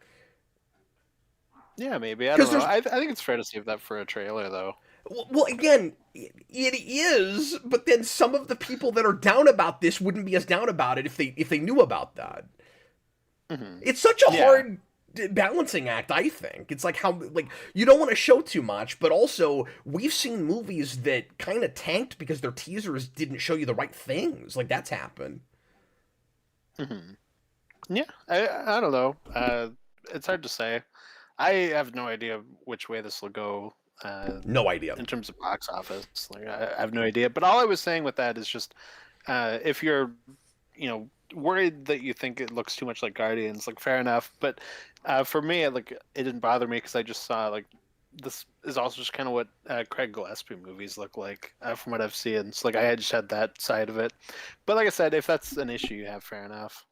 Yeah, maybe. I don't know. I think it's fair to save that for a trailer, though. Well, again, it is, but then some of the people that are down about this wouldn't be as down about it if they knew about that. Mm-hmm. It's such a hard balancing act, I think. It's like you don't want to show too much, but also we've seen movies that kind of tanked because their teasers didn't show you the right things. Like, that's happened. Mm-hmm. Yeah, I don't know. It's hard to say. I have no idea which way this will go. No idea. In terms of box office. Like, I have no idea. But all I was saying with that is just if you're, worried that you think it looks too much like Guardians, like, fair enough. But for me, it didn't bother me because I just saw, this is also just kind of what Craig Gillespie movies look like from what I've seen. So, I just had that side of it. But like I said, if that's an issue you have, fair enough.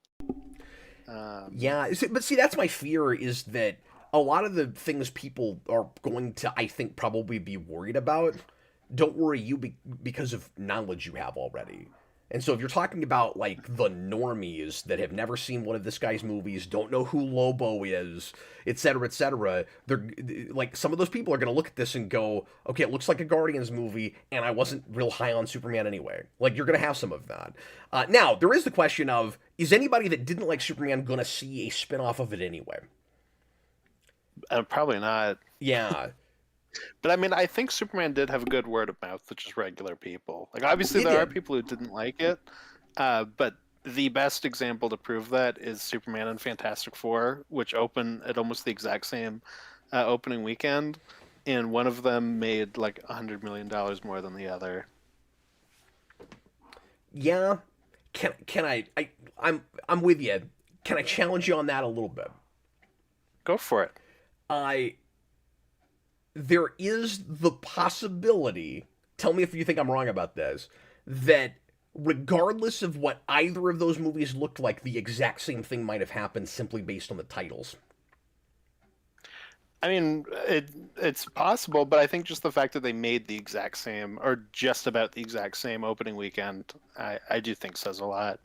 Yeah, but see, that's my fear, is that a lot of the things people are going to, I think, probably be worried about don't worry you because of knowledge you have already. And so if you're talking about, the normies that have never seen one of this guy's movies, don't know who Lobo is, etc., they're, some of those people are going to look at this and go, okay, it looks like a Guardians movie, and I wasn't real high on Superman anyway. You're going to have some of that. Now, there is the question of, is anybody that didn't like Superman going to see a spin-off of it anyway? Probably not. Yeah. But I mean, I think Superman did have a good word of mouth with just regular people. Obviously, there are people who didn't like it, but the best example to prove that is Superman and Fantastic Four, which open at almost the exact same opening weekend, and one of them made $100 million more than the other. Yeah. Can I'm with you. Can I challenge you on that a little bit? Go for it. There is the possibility, tell me if you think I'm wrong about this, that regardless of what either of those movies looked like, the exact same thing might have happened simply based on the titles. I mean, it's possible, but I think just the fact that they made the exact same, or just about the exact same opening weekend, I do think says a lot.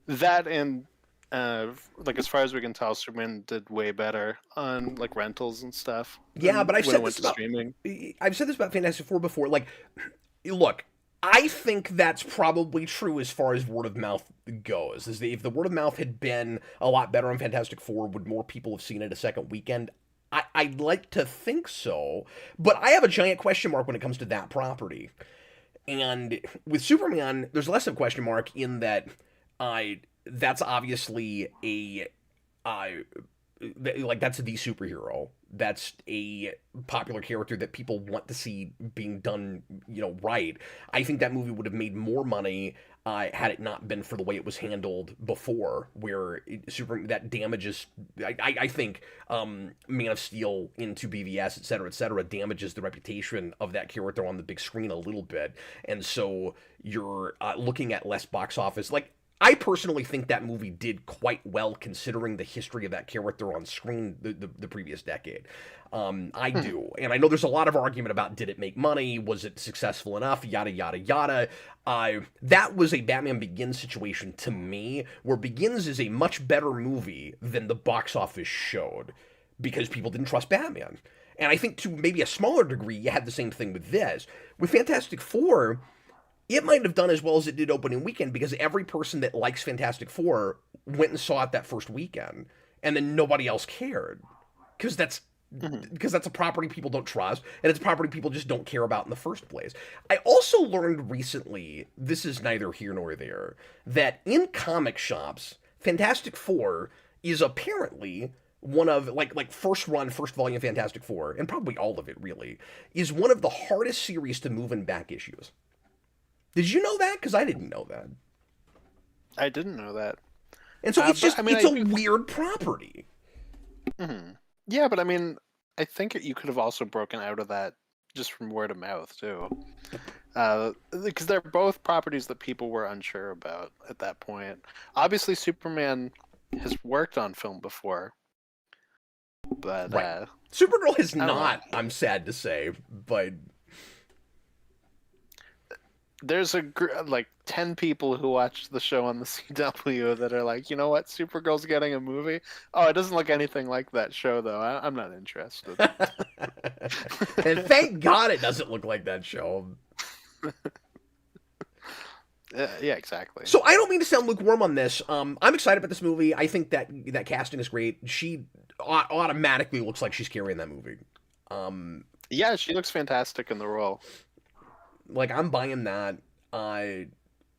That and as far as we can tell, Superman did way better on rentals and stuff. Yeah, but I've said this about streaming. I've said this about Fantastic Four before. Look, I think that's probably true as far as word of mouth goes. If the word of mouth had been a lot better on Fantastic Four, would more people have seen it a second weekend? I'd like to think so, but I have a giant question mark when it comes to that property. And with Superman, there's less of a question mark in that that's obviously uh, that's the superhero. That's a popular character that people want to see being done, right. I think that movie would have made more money had it not been for the way it was handled before, where that damages. I think Man of Steel into BVS, et cetera, damages the reputation of that character on the big screen a little bit, and so you're looking at less box office. Like, I personally think that movie did quite well considering the history of that character on screen the previous decade. I do. And I know there's a lot of argument about did it make money? Was it successful enough? Yada, yada, yada. That was a Batman Begins situation to me, where Begins is a much better movie than the box office showed because people didn't trust Batman. And I think to maybe a smaller degree, you had the same thing with this. With Fantastic Four, it might have done as well as it did opening weekend because every person that likes Fantastic Four went and saw it that first weekend, and then nobody else cared because that's a property people don't trust, and it's a property people just don't care about in the first place. I also learned recently, this is neither here nor there, that in comic shops, Fantastic Four is apparently one of like first volume Fantastic Four, and probably all of it really, is one of the hardest series to move in back issues. Did you know that? Because I didn't know that. I didn't know that. And so it's just, it's a weird property. Mm-hmm. Yeah, but I mean, I think you could have also broken out of that just from word of mouth, too. Because they're both properties that people were unsure about at that point. Obviously, Superman has worked on film before. But, right. Supergirl has not, I'm sad to say, but... There's 10 people who watch the show on the CW that are like, you know what, Supergirl's getting a movie? Oh, it doesn't look anything like that show, though. I'm not interested. And thank God it doesn't look like that show. Yeah, exactly. So I don't mean to sound lukewarm on this. I'm excited about this movie. I think that casting is great. She automatically looks like she's carrying that movie. Yeah, she looks fantastic in the role. Like, I'm buying that.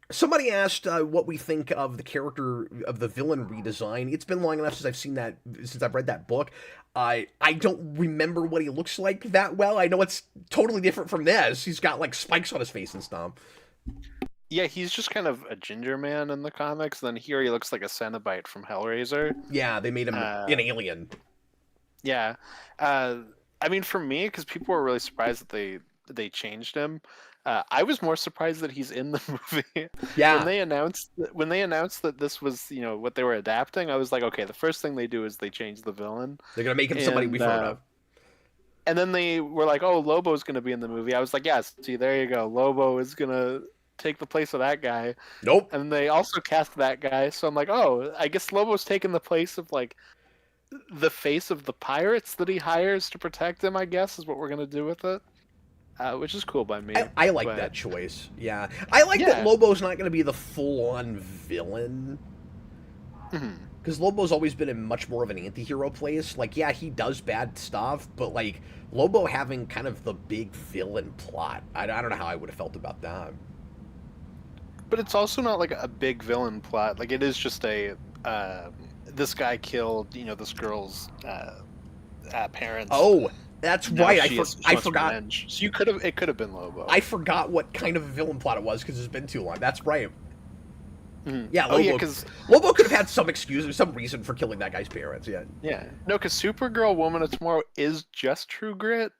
Somebody asked what we think of the character of the villain redesign. It's been long enough since I've read that book. I don't remember what he looks like that well. I know it's totally different from this. He's got like spikes on his face and stuff. Yeah, he's just kind of a ginger man in the comics. Then here he looks like a Cenobite from Hellraiser. Yeah, they made him an alien. Yeah. I mean, for me, because people were really surprised that they changed him. I was more surprised that he's in the movie. Yeah. When they announced that this was, what they were adapting, I was like, okay, the first thing they do is they change the villain. They're gonna make him somebody we've heard of. And then they were like, oh, Lobo's gonna be in the movie. I was like, yes, see, there you go. Lobo is gonna take the place of that guy. Nope. And they also cast that guy, so I'm like, oh, I guess Lobo's taking the place of like the face of the pirates that he hires to protect him. I guess is what we're gonna do with it. Which is cool by me. I like that choice. Yeah. I like that Lobo's not going to be the full-on villain. Because Lobo's always been in much more of an anti-hero place. Like, yeah, he does bad stuff, but, like, Lobo having kind of the big villain plot. I don't know how I would have felt about that. But it's also not, like, a big villain plot. Like, it is just a... this guy killed, this girl's parents. Oh, that's right. I forgot. Revenge. So it could have been Lobo. I forgot what kind of villain plot it was because it's been too long. That's right. Yeah, Lobo. Oh, yeah, because Lobo could have had some excuse or some reason for killing that guy's parents. Yeah. Yeah. No, because Supergirl, Woman of Tomorrow is just True Grit,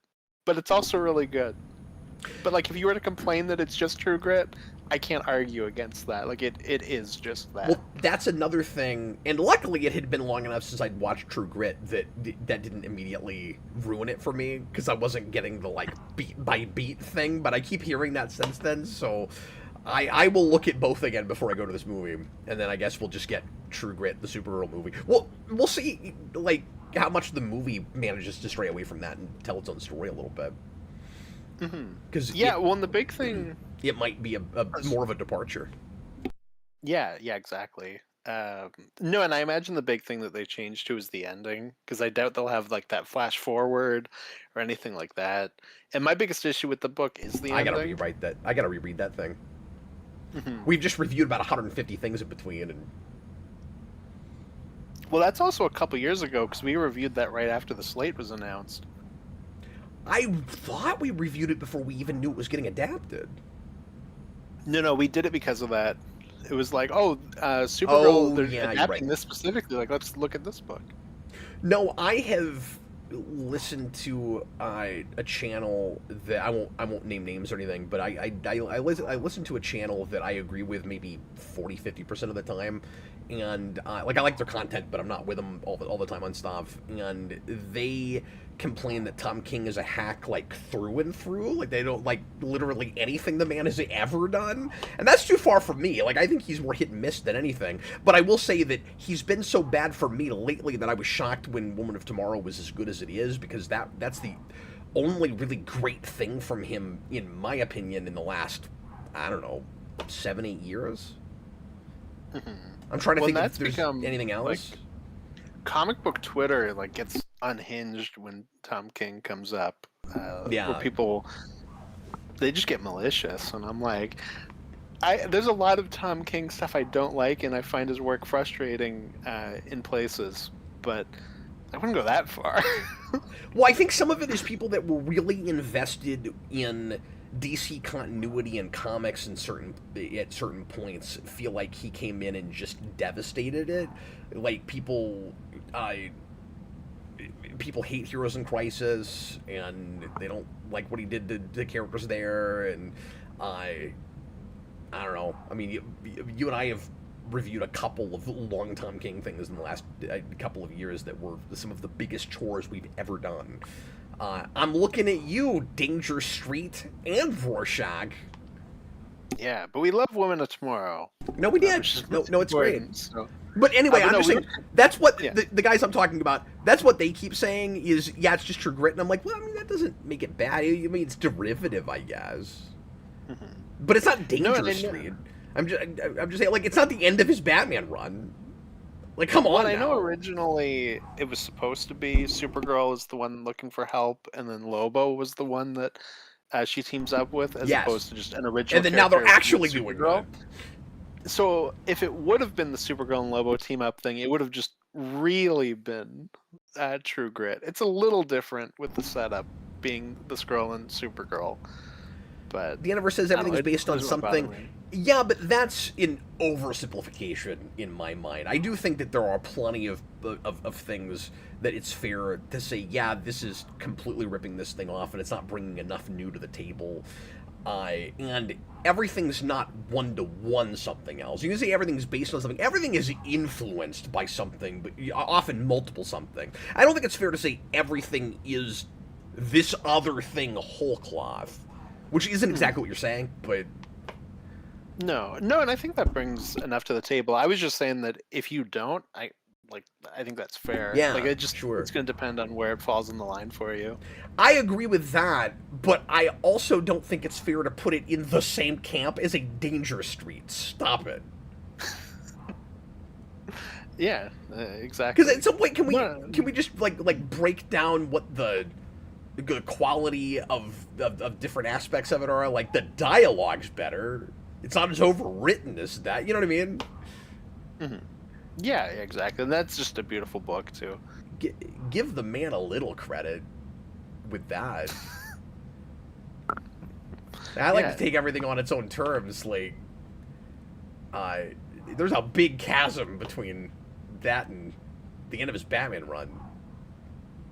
but it's also really good. But like, if you were to complain that it's just True Grit, I can't argue against that. Like, it is just that. Well, that's another thing. And luckily, it had been long enough since I'd watched True Grit that didn't immediately ruin it for me, because I wasn't getting the, like, beat-by-beat thing, but I keep hearing that since then, so I will look at both again before I go to this movie, and then I guess we'll just get True Grit, the Supergirl movie. Well, we'll see, like, how much the movie manages to stray away from that and tell its own story a little bit. Well, and the big thing it might be a more of a departure. Yeah, exactly. No, and I imagine the big thing that they changed to is the ending, because I doubt they'll have like that flash forward or anything like that. And my biggest issue with the book is the I gotta ending. rewrite that. I gotta reread that thing. Mhm. We've just reviewed about 150 things in between, and Well, that's also a couple years ago, because we reviewed that right after the slate was announced. I thought we reviewed it before we even knew it was getting adapted. No, we did it because of that. It was like, Supergirl, they're yeah, you're adapting right. this specifically. Like, let's look at this book. No, I have listened to a channel that I won't name names or anything, but I listen to a channel that I agree with maybe 40-50% of the time, and like I like their content, but I'm not with them all the time on stuff, and they complain that Tom King is a hack like through and through, like they don't like literally anything the man has ever done, and that's too far for me. Like I think he's more hit and miss than anything, but I will say that he's been so bad for me lately that I was shocked when Woman of Tomorrow was as good as it is, because that's the only really great thing from him, in my opinion, in the last, I don't know, 7-8 years. I'm trying to think if there's anything else. Like, comic book Twitter like gets unhinged when Tom King comes up. Where people, they just get malicious, and I'm like, there's a lot of Tom King stuff I don't like, and I find his work frustrating in places, but I wouldn't go that far. Well, I think some of it is people that were really invested in DC continuity and comics at certain points feel like he came in and just devastated it. Like people hate Heroes in Crisis, and they don't like what he did to the characters there, and I don't know. I mean, you and I have reviewed a couple of long Tom King things in the last couple of years that were some of the biggest chores we've ever done. I'm looking at you, Danger Street and Rorschach. Yeah, but we love Women of Tomorrow. No, we did. No, it's great. So. But anyway, I'm just saying, that's what the guys I'm talking about, that's what they keep saying is, yeah, it's just True Grit. And I'm like, well, I mean, that doesn't make it bad. I mean, it's derivative, I guess. Mm-hmm. But it's not Danger Street. I'm just saying, like, it's not the end of his Batman run. Like, come on. I know originally it was supposed to be Supergirl is the one looking for help, and then Lobo was the one that she teams up with, as opposed to just an original. And then now they're actually doing Supergirl. So if it would have been the Supergirl and Lobo team up thing, it would have just really been True Grit. It's a little different with the setup being the Skrull and Supergirl. But the universe says everything's based on something. Yeah, but that's an oversimplification in my mind. I do think that there are plenty of things that it's fair to say, yeah, this is completely ripping this thing off, and it's not bringing enough new to the table. And everything's not one-to-one something else. You can say everything's based on something. Everything is influenced by something, but often multiple something. I don't think it's fair to say everything is this other thing whole cloth, which isn't exactly what you're saying, but... No, and I think that brings enough to the table. I was just saying that if you don't, I think that's fair. Yeah, like it's going to depend on where it falls in the line for you. I agree with that, but I also don't think it's fair to put it in the same camp as a Danger Street. Stop it. Yeah, exactly. Because at some point, can we just like break down what the quality of different aspects of it are? Like, the dialogue's better. It's not as overwritten as that. You know what I mean? Mm-hmm. Yeah, exactly. And that's just a beautiful book, too. Give the man a little credit with that. I like to take everything on its own terms. Like, there's a big chasm between that and the end of his Batman run.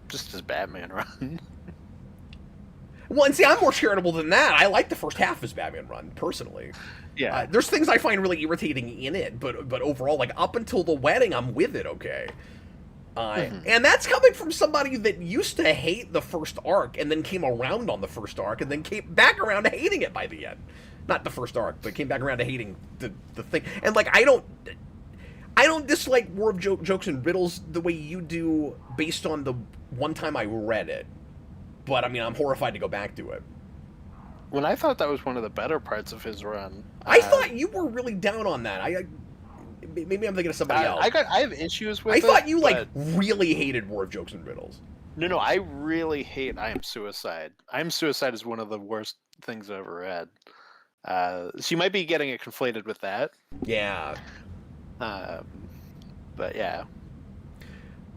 Just his Batman run. Well, and see, I'm more charitable than that. I like the first half of his Batman run, personally. Yeah. There's things I find really irritating in it, but overall, like, up until the wedding, I'm with it, okay? And that's coming from somebody that used to hate the first arc, and then came around on the first arc, and then came back around to hating it by the end. Not the first arc, but came back around to hating the thing. And, like, I don't dislike War of Jokes and Riddles the way you do based on the one time I read it. But, I mean, I'm horrified to go back to it. when I thought that was one of the better parts of his run. I thought you were really down on that. Maybe I'm thinking of somebody else. I have issues with I it. thought you like really hated War of Jokes and Riddles. No, I really hate I Am Suicide. I Am Suicide is one of the worst things I've ever read. So you might be getting it conflated with that. Yeah. But yeah.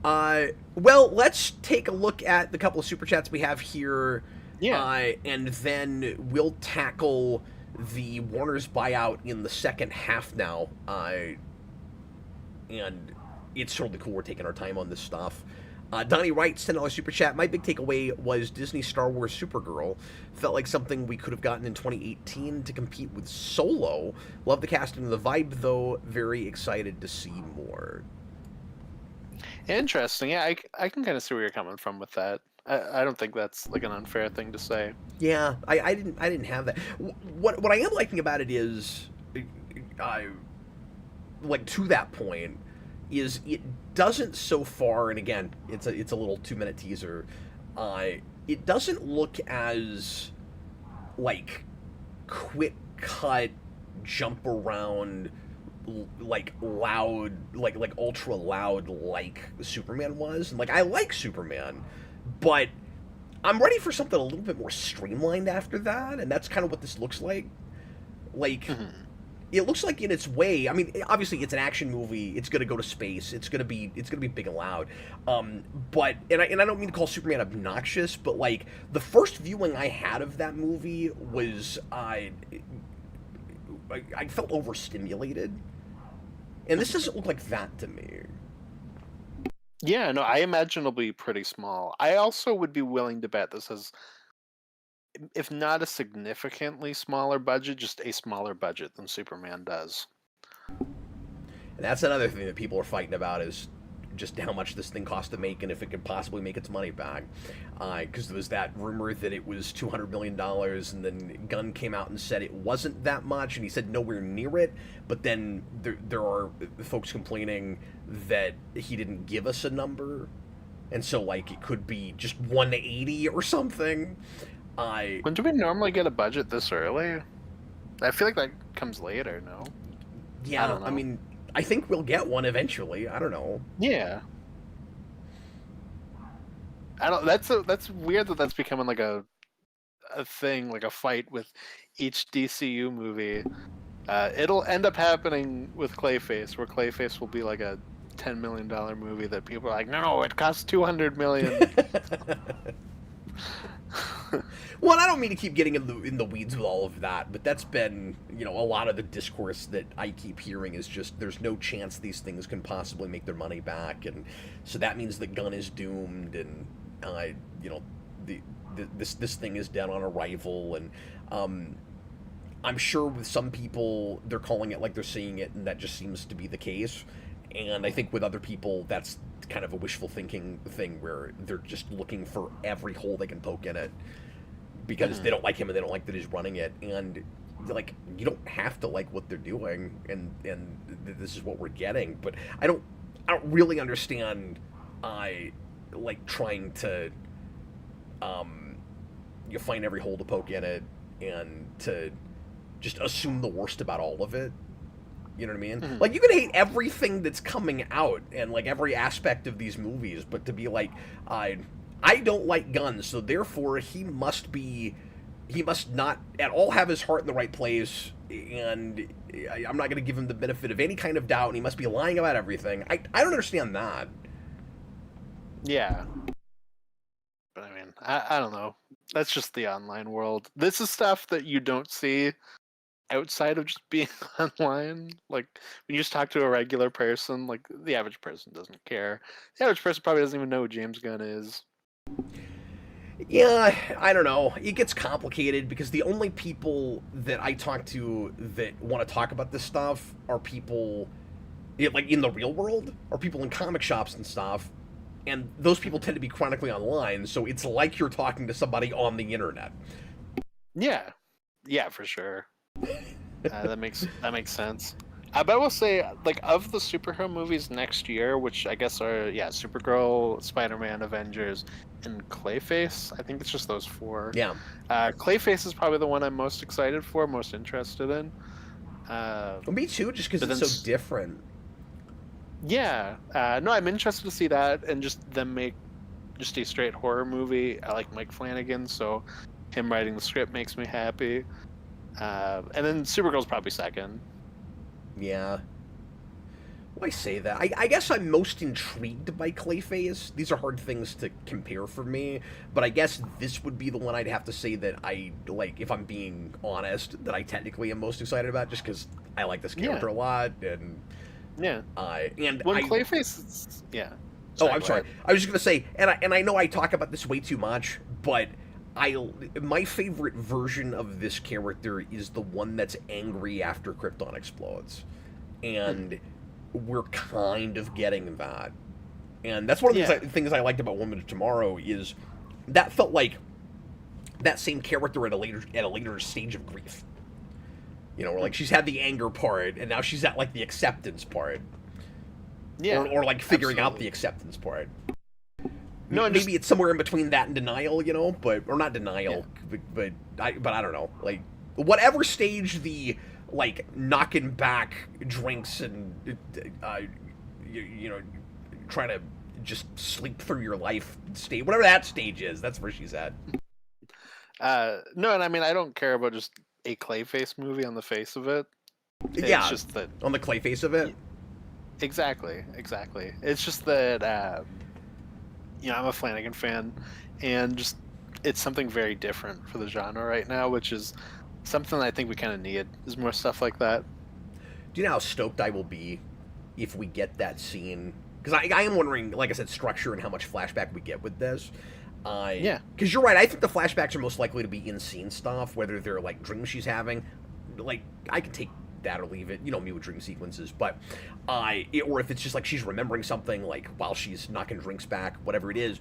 Well, let's take a look at the couple of super chats we have here. Yeah. And then we'll tackle the Warner's buyout in the second half now. And it's totally cool we're taking our time on this stuff. Donnie writes, $10 super chat. My big takeaway was Disney Star Wars Supergirl. Felt like something we could have gotten in 2018 to compete with Solo. Love the casting and the vibe, though. Very excited to see more. Interesting. Yeah, I can kind of see where you're coming from with that. I don't think that's like an unfair thing to say. Yeah, I didn't have that. What I am liking about it is, like to that point, is it doesn't so far, and again, it's a little 2-minute teaser. It doesn't look as like quick cut, jump around, like loud, like ultra loud like Superman was. And like I like Superman, but I'm ready for something a little bit more streamlined after that, and that's kind of what this looks like. Like. Mm-hmm. It looks like in its way. I mean, obviously it's an action movie. It's gonna go to space. It's gonna be big and loud. But I don't mean to call Superman obnoxious, but like the first viewing I had of that movie was I felt overstimulated, and this doesn't look like that to me. Yeah, no, I imagine it'll be pretty small. I also would be willing to bet this has, if not a significantly smaller budget, just a smaller budget than Superman does. And that's another thing that people are fighting about is just how much this thing cost to make and if it could possibly make its money back. Because there was that rumor that it was $200 million, and then Gunn came out and said it wasn't that much, and he said nowhere near it. But then there are folks complaining that he didn't give us a number, and so like it could be just 180 or something. When do we normally get a budget this early? I feel like that comes later, no? Yeah, I don't know. I mean, I think we'll get one eventually. I don't know. Yeah. I don't. That's weird that that's becoming like a thing, like a fight with each DCU movie. It'll end up happening with Clayface, where Clayface will be like a $10 million movie that people are like, no, it costs $200 million. Well, I don't mean to keep getting in the weeds with all of that, but that's been, a lot of the discourse that I keep hearing is just there's no chance these things can possibly make their money back, and so that means that Gunn is doomed, and this thing is dead on arrival, and I'm sure with some people they're calling it like they're seeing it, and that just seems to be the case, and I think with other people that's kind of a wishful thinking thing where they're just looking for every hole they can poke in it because they don't like him and they don't like that he's running it, and like you don't have to like what they're doing, and this is what we're getting. But I don't really understand like trying to you find every hole to poke in it and to just assume the worst about all of it. You know what I mean? Mm-hmm. Like, you can hate everything that's coming out and, like, every aspect of these movies, but to be like, I don't like Gunn, so therefore he must not at all have his heart in the right place, and I'm not going to give him the benefit of any kind of doubt, and he must be lying about everything. I don't understand that. Yeah. But, I mean, I don't know. That's just the online world. This is stuff that you don't see outside of just being online. Like when you just talk to a regular person, like the average person doesn't care. The average person probably doesn't even know who James Gunn is. Yeah, I don't know. It gets complicated because the only people that I talk to that want to talk about this stuff are people like in the real world, or people in comic shops and stuff. And those people tend to be chronically online, so it's like you're talking to somebody on the internet. Yeah, for sure. That makes sense. But I will say, like, of the superhero movies next year, which I guess are, yeah, Supergirl, Spider-Man, Avengers, and Clayface. I think it's just those four. Yeah. Clayface is probably the one I'm most excited for, most interested in. Well, me too, just because But it's then, so different. yeah, no, I'm interested to see that and just them make just a straight horror movie. I like Mike Flanagan, so him writing the script makes me happy. And then Supergirl's probably second. Yeah. Why say that? I guess I'm most intrigued by Clayface. These are hard things to compare for me, but I guess this would be the one I'd have to say that I, like, if I'm being honest, that I technically am most excited about, just because I like this character a lot, and... Yeah. And when Clayface, yeah. Sorry, I'm sorry. I was just gonna say, and I know I talk about this way too much, but my favorite version of this character is the one that's angry after Krypton explodes, and we're kind of getting that, and that's one of the things I liked about Woman of Tomorrow is that felt like that same character at a later stage of grief. You know, where, like, she's had the anger part, and now she's at, like, the acceptance part. Yeah. Or like, figuring out the acceptance part. No, maybe it's somewhere in between that and denial, you know? or not denial, but I don't know. Like, whatever stage the, like, knocking back drinks and, you know, trying to just sleep through your life stage, whatever that stage is, that's where she's at. No, and I mean, I don't care about just a Clayface movie on the face of it. It's just that on the Clayface of it. Exactly. It's just that you know, I'm a Flanagan fan, and just it's something very different for the genre right now, which is something I think we kind of need. Is more stuff like that. Do you know how stoked I will be if we get that scene? Because I am wondering, like I said, structure and how much flashback we get with this. Yeah. Because you're right. I think the flashbacks are most likely to be in-scene stuff, whether they're, like, dreams she's having. Like, I can take that or leave it. You know me with dream sequences. But, or if it's just, like, she's remembering something, like, while she's knocking drinks back, whatever it is.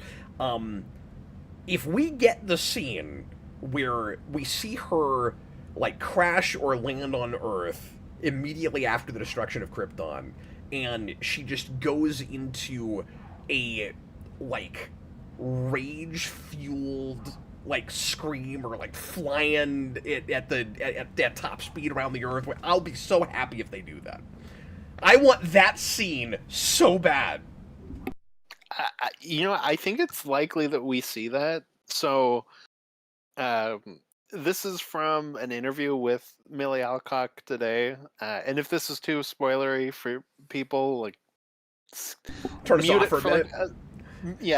If we get the scene where we see her, like, crash or land on Earth immediately after the destruction of Krypton, and she just goes into a, like, rage-fueled, like, scream, or, like, flying at top speed around the Earth, I'll be so happy if they do that. I want that scene so bad. You know, I think it's likely that we see that. So, this is from an interview with Millie Alcock today, and if this is too spoilery for people, like, turn us off for a minute.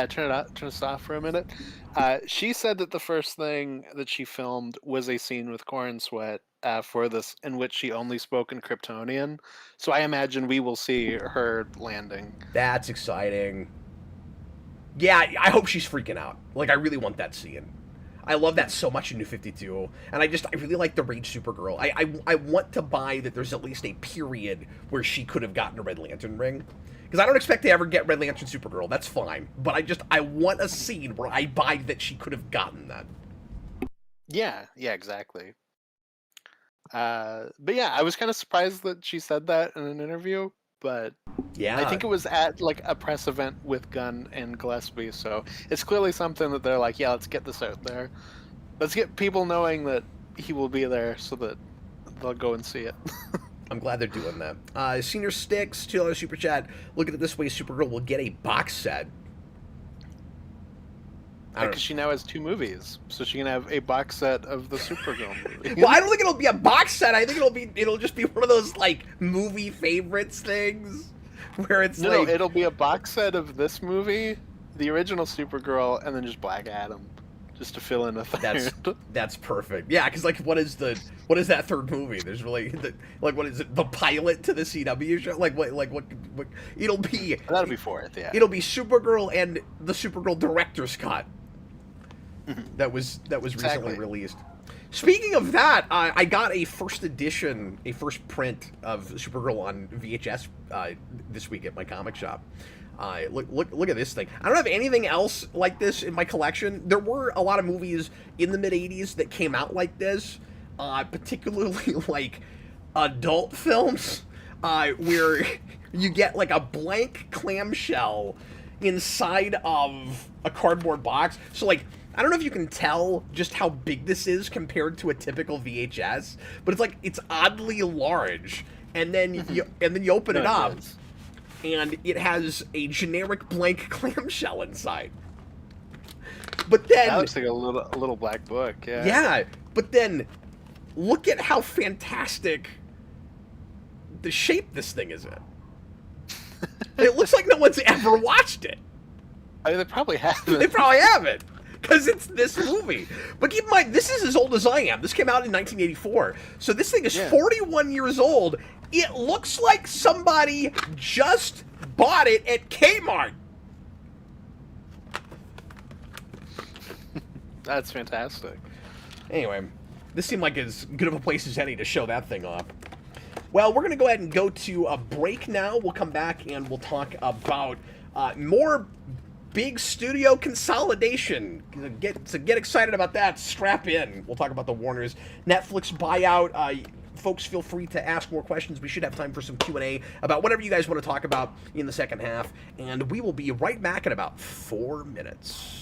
Turn us off for a minute. She said that the first thing that she filmed was a scene with Corn Sweat for this, in which she only spoke in Kryptonian. So I imagine we will see her landing. That's exciting. Yeah, I hope she's freaking out. Like, I really want that scene. I love that so much in New 52, and I really like the Rage Supergirl. I want to buy that there's at least a period where she could have gotten a Red Lantern ring. Because I don't expect to ever get Red Lantern Supergirl, that's fine. But I want a scene where I buy that she could have gotten that. Yeah, exactly. But yeah, I was kind of surprised that she said that in an interview, but yeah, I think it was at, like, a press event with Gunn and Gillespie, so it's clearly something that they're like, yeah, let's get this out there. Let's get people knowing that he will be there so that they'll go and see it. I'm glad they're doing that. Senior Sticks, $2 super chat. Look at it this way, Supergirl will get a box set. Because she now has 2 movies, so she can have a box set of the Supergirl movie. Well, I don't think it'll be a box set. I think it'll just be one of those, like, movie favorites things, where it's no, it'll be a box set of this movie, the original Supergirl, and then just Black Adam, just to fill in a third. That's perfect. Yeah, because, like, what is that third movie? There's really like, what is it? The pilot to the CW show? Like what it'll be? That'll be 4th. Yeah. It'll be Supergirl and the Supergirl director's cut. That was recently released. Speaking of that, I got a first print of Supergirl on VHS this week at my comic shop. Look at this thing. I don't have anything else like this in my collection. There were a lot of movies in the mid-'80s that came out like this, particularly like adult films. where you get like a blank clamshell inside of a cardboard box. So like, I don't know if you can tell just how big this is compared to a typical VHS, but it's oddly large. And then you open it up, and it has a generic blank clamshell inside. But then that looks like a little black book. Yeah. Yeah, but then look at how fantastic the shape this thing is in. It looks like no one's ever watched it. I mean, they probably haven't. They probably haven't, because it's this movie. But keep in mind, this is as old as I am. This came out in 1984. So this thing is 41 years old. It looks like somebody just bought it at Kmart. That's fantastic. Anyway, this seemed like as good of a place as any to show that thing off. Well, we're going to go ahead and go to a break now. We'll come back and we'll talk about more big studio consolidation. Get excited about that. Strap in. We'll talk about the Warner's Netflix buyout. Folks, feel free to ask more questions. We should have time for some Q&A about whatever you guys want to talk about in the second half. And we will be right back in about 4 minutes.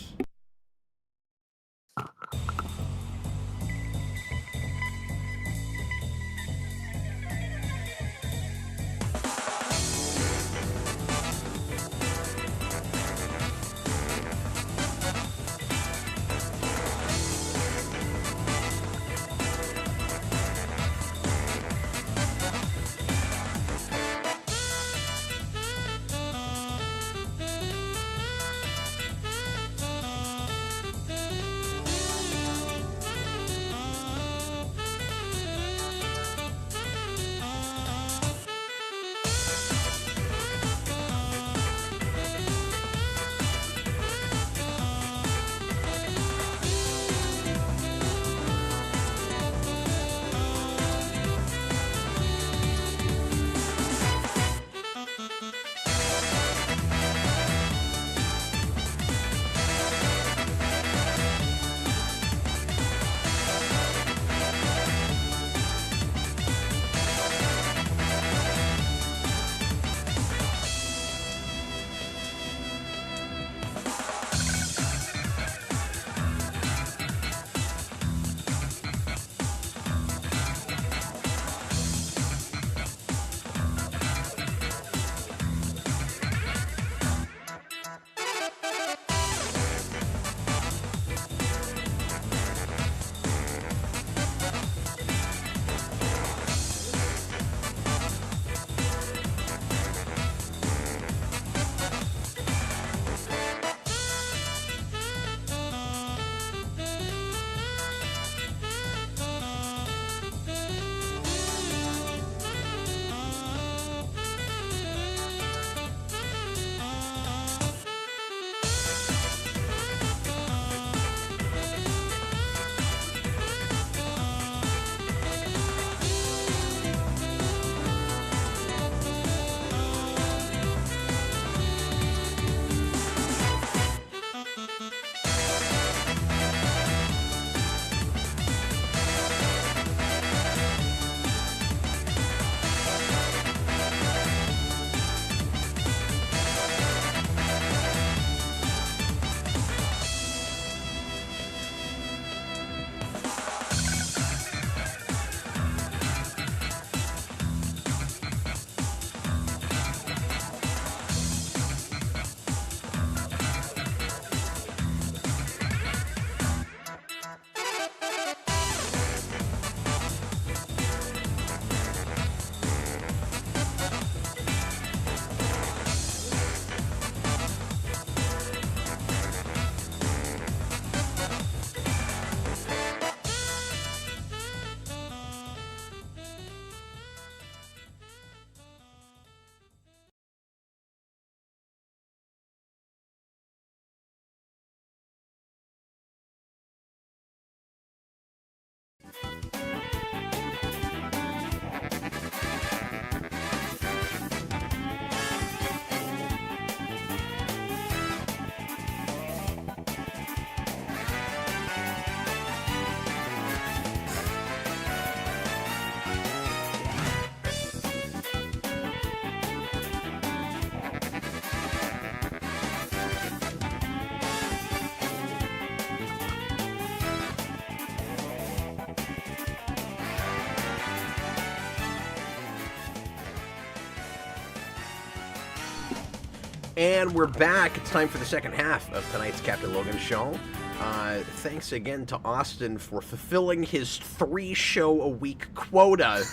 And we're back. It's time for the second half of tonight's Captain Logan show. Thanks again to Austin for fulfilling his 3-show-a-week quota.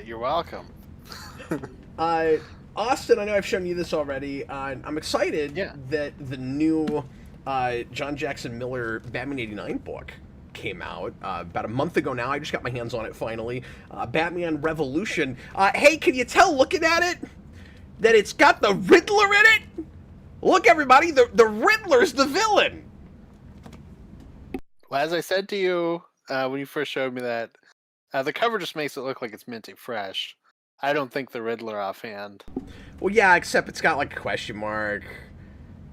You're welcome. Austin, I know I've shown you this already. I'm excited that the new John Jackson Miller Batman 89 book came out about a month ago now. I just got my hands on it finally. Batman Revolution. Hey, can you tell looking at it that it's got the Riddler in it? Look, everybody, the Riddler's the villain. Well, as I said to you when you first showed me that, the cover just makes it look like it's minty fresh. I don't think the Riddler offhand. Well, yeah, except it's got like a question mark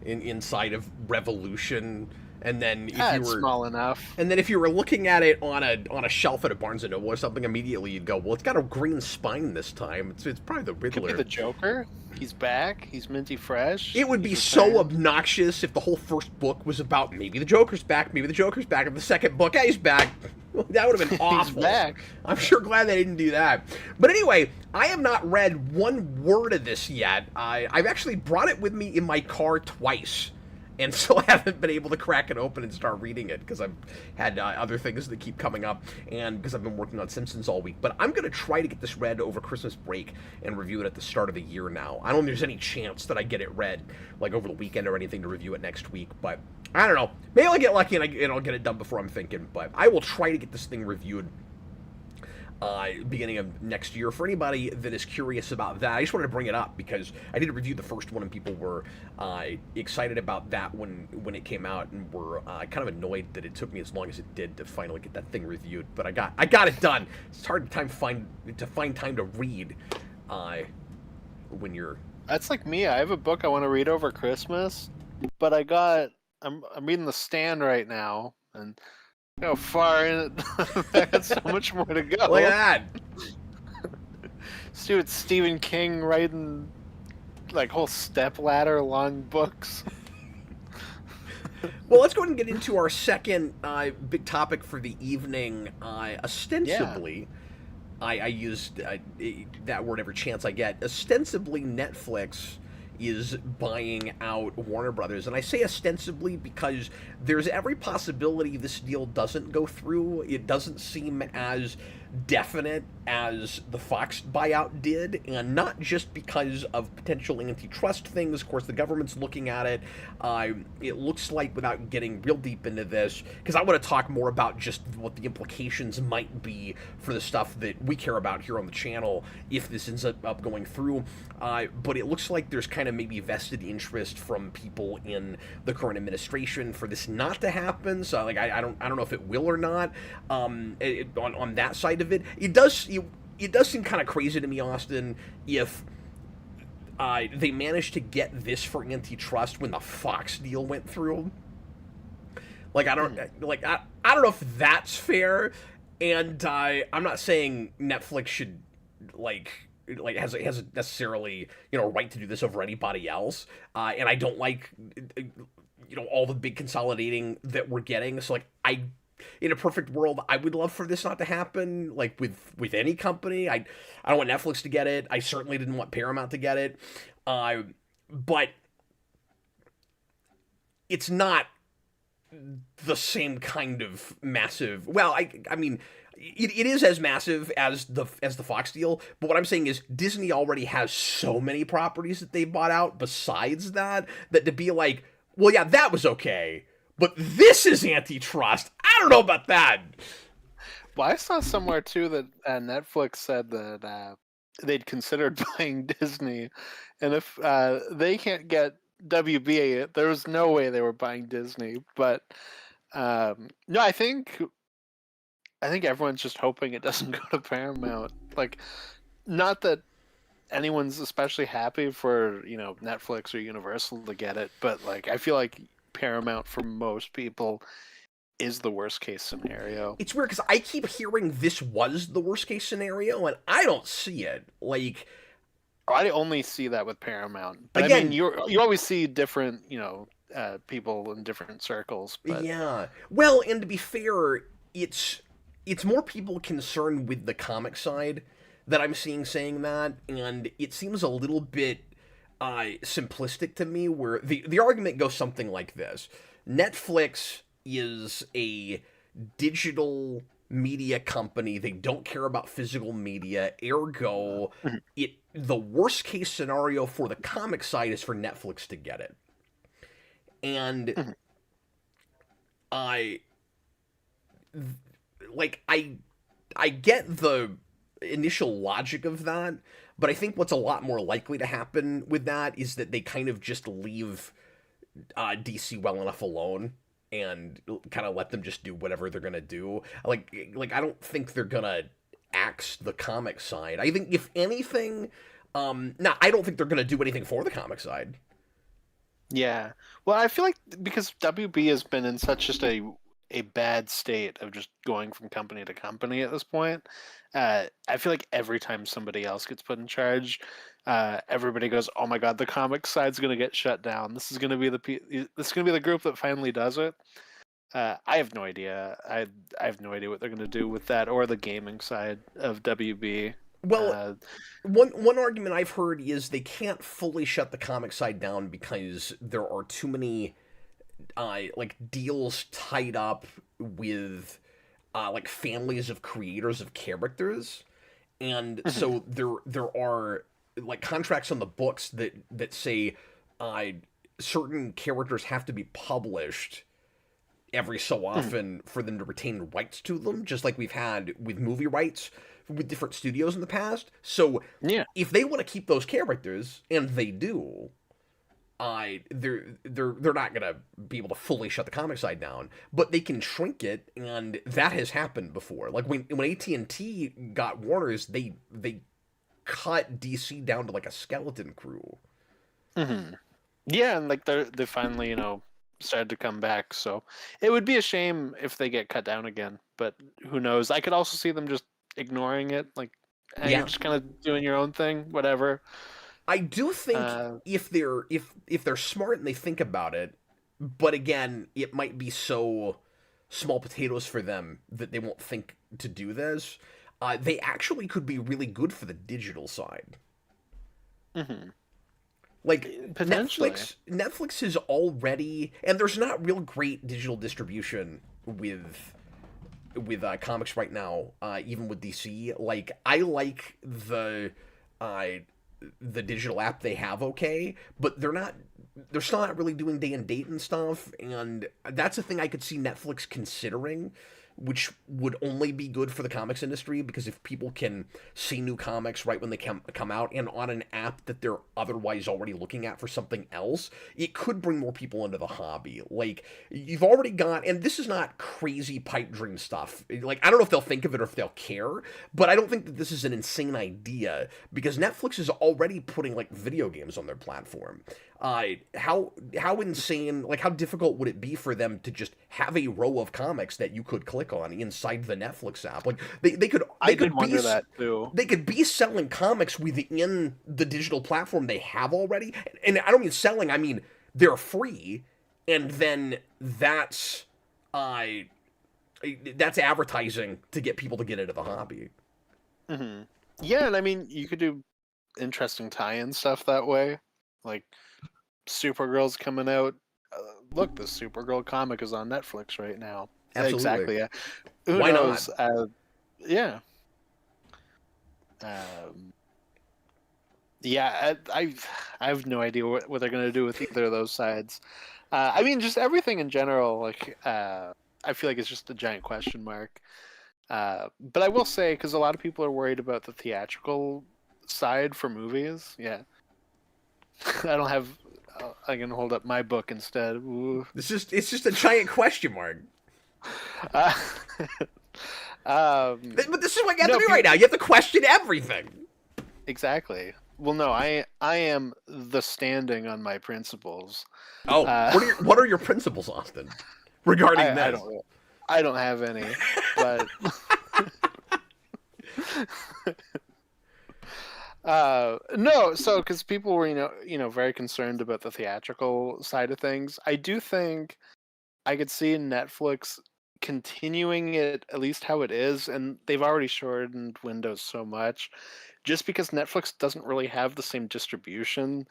inside of Revolution. And then if you were small enough, and then if you were looking at it on a shelf at a Barnes and Noble or something, immediately you'd go, "Well, it's got a green spine this time. It's probably the Riddler." Could be the Joker. He's back. He's minty fresh. It would be so obnoxious if the whole first book was about maybe the Joker's back, maybe the Joker's back. If the second book, hey, he's back. That would have been awful. He's back. I'm sure glad they didn't do that. But anyway, I have not read one word of this yet. I've actually brought it with me in my car twice. And so I haven't been able to crack it open and start reading it because I've had other things that keep coming up and because I've been working on Simpsons all week. But I'm going to try to get this read over Christmas break and review it at the start of the year now. I don't think there's any chance that I get it read like over the weekend or anything to review it next week. But I don't know. Maybe I'll get lucky and I'll get it done before I'm thinking. But I will try to get this thing reviewed beginning of next year. For anybody that is curious about that, I just wanted to bring it up because I did review the first one and people were excited about that when it came out and were kind of annoyed that it took me as long as it did to finally get that thing reviewed. But I got it done. It's hard to find time to read when you're. That's like me. I have a book I want to read over Christmas, but I'm reading The Stand right now and. How far in it? I got so much more to go. Look at that. Dude, Stephen King writing like whole stepladder long books. Well, let's go ahead and get into our second big topic for the evening. Ostensibly, I used that word every chance I get. Ostensibly, Netflix is buying out Warner Brothers. And I say ostensibly because there's every possibility this deal doesn't go through. It doesn't seem as definite as the Fox buyout did, and not just because of potential antitrust things. Of course, the government's looking at it. It looks like, without getting real deep into this, because I want to talk more about just what the implications might be for the stuff that we care about here on the channel if this ends up going through. But it looks like there's kind of maybe vested interest from people in the current administration for this not to happen. So, like, I don't know if it will or not. On that side of it, it does seem kind of crazy to me, Austin, if they managed to get this for antitrust when the Fox deal went through. Like, I don't know if that's fair, and I'm not saying Netflix should has a necessarily right to do this over anybody else, and I don't like all the big consolidating that we're getting. So in a perfect world, I would love for this not to happen, like with any company. I don't want Netflix to get it. I certainly didn't want Paramount to get it. But it's not the same kind of massive. Well, I mean, it is as massive as the Fox deal. But what I'm saying is Disney already has so many properties that they bought out besides that to be like, well, yeah, that was okay, but this is antitrust. I don't know about that. Well, I saw somewhere too that Netflix said that they'd considered buying Disney, and if they can't get WB, there was no way they were buying Disney. But no, I think everyone's just hoping it doesn't go to Paramount. Like, not that anyone's especially happy for Netflix or Universal to get it, but like I feel like Paramount for most people is the worst case scenario. It's weird because I keep hearing this was the worst case scenario, and I don't see it. Like, I only see that with Paramount. But again, I mean, you always see different people in different circles. But... Yeah. Well, and to be fair, it's more people concerned with the comic side that I'm seeing saying that, and it seems a little bit simplistic to me, where the argument goes something like this: Netflix is a digital media company. They don't care about physical media. Ergo, Mhm, the worst case scenario for the comic side is for Netflix to get it. And mhm. I like I get the initial logic of that, but I think what's a lot more likely to happen with that is that they kind of just leave DC well enough alone and kind of let them just do whatever they're gonna do. Like I don't think they're gonna axe the comic side. I think if anything, now I don't think they're gonna do anything for the comic side. Yeah. Well, I feel like because WB has been in such just a bad state of just going from company to company at this point. I feel like every time somebody else gets put in charge, everybody goes, "Oh my God, the comic side's going to get shut down. This is going to be this is going to be the group that finally does it." I have no idea. I have no idea what they're going to do with that or the gaming side of WB. Well, Uh, one argument I've heard is they can't fully shut the comic side down because there are too many like deals tied up with like families of creators of characters, and mhm, so there are like contracts on the books that say uh, certain characters have to be published every so mhm. often for them to retain rights to them, just like we've had with movie rights with different studios in the past. So Yeah. if they want to keep those characters, and they do, they're not gonna be able to fully shut the comic side down, but they can shrink it, and that has happened before. Like when AT&T got Warner's, they cut DC down to like a skeleton crew. Hmm. Yeah, and like they finally, started to come back. So it would be a shame if they get cut down again. But who knows? I could also see them just ignoring it, like, you're Yeah, just kind of doing your own thing, whatever. I do think Uh, if they're smart and they think about it, but again, it might be so small potatoes for them that they won't think to do this. They actually could be really good for the digital side. mhm. Like Potentially. Netflix is already, and there's not real great digital distribution with comics right now, even with DC. Like I like uh, the digital app they have, okay, but they're still not really doing day and date and stuff, and that's a thing I could see Netflix considering, which would only be good for the comics industry, because if people can see new comics right when they come out and on an app that they're otherwise already looking at for something else, it could bring more people into the hobby. Like you've already got, and this is not crazy pipe dream stuff. Like I don't know if they'll think of it or if they'll care, but I don't think that this is an insane idea, because Netflix is already putting like video games on their platform. How insane, like how difficult would it be for them to just have a row of comics that you could click on inside the Netflix app? Like they I did could be wonder that too. they could be selling comics within the digital platform they have already, and I don't mean selling, I mean they're free, and then uh that's advertising to get people to get into the hobby. Hmm. Yeah, and I mean, you could do interesting tie-in stuff that way. Like Supergirl's coming out. Look, the Supergirl comic is on Netflix right now. Absolutely. Exactly. Yeah. Who Why not? knows? Yeah. Um, yeah. I have no idea what they're gonna do with either of those sides. I mean, just everything in general. Like, I feel like it's just a giant question mark. But I will say, because a lot of people are worried about the theatrical side for movies. Yeah. I don't have. I can hold up my book instead. Ooh. It's just a giant question mark. Uh, um, But this is what you have to no, do right now. You have to question everything. exactly. Well, no, I am the standing on my principles. Oh, Uh, what are your principles, Austin, regarding I this? don't I don't have any, but no. So because people were very concerned about the theatrical side of things, I do think I could see Netflix continuing it at least how it is, and they've already shortened windows so much, just because Netflix doesn't really have the same distribution.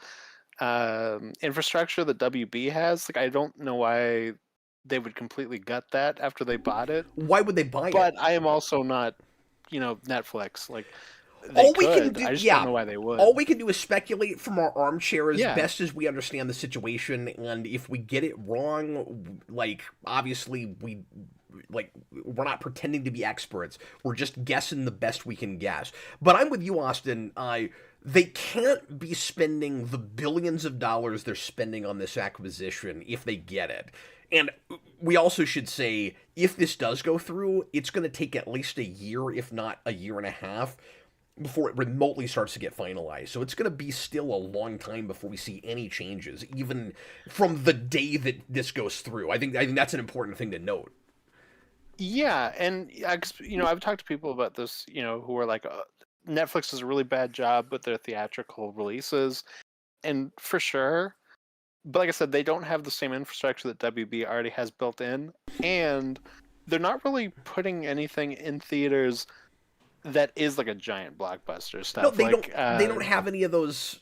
infrastructure that WB has. Like, I don't know why they would completely gut that after they bought it. Why would they buy it? But I am also not, Netflix. Like, they All we can could. do, I just don't yeah, know why they would. all we can do is speculate from our armchair as Yeah. best as we understand the situation, and if we get it wrong, like, obviously we're not pretending to be experts. We're just guessing the best we can guess. But I'm with you, Austin. They can't be spending the billions of dollars they're spending on this acquisition if they get it. And we also should say, if this does go through, it's going to take at least a year, if not a year and a half, before it remotely starts to get finalized. So it's going to be still a long time before we see any changes, even from the day that this goes through. I think that's an important thing to note. Yeah, and I've talked to people about this, who are like, Netflix does a really bad job with their theatrical releases, and for sure. But like I said, they don't have the same infrastructure that WB already has built in, and they're not really putting anything in theaters that is like a giant blockbuster stuff. No, they like, don't. They don't have any of those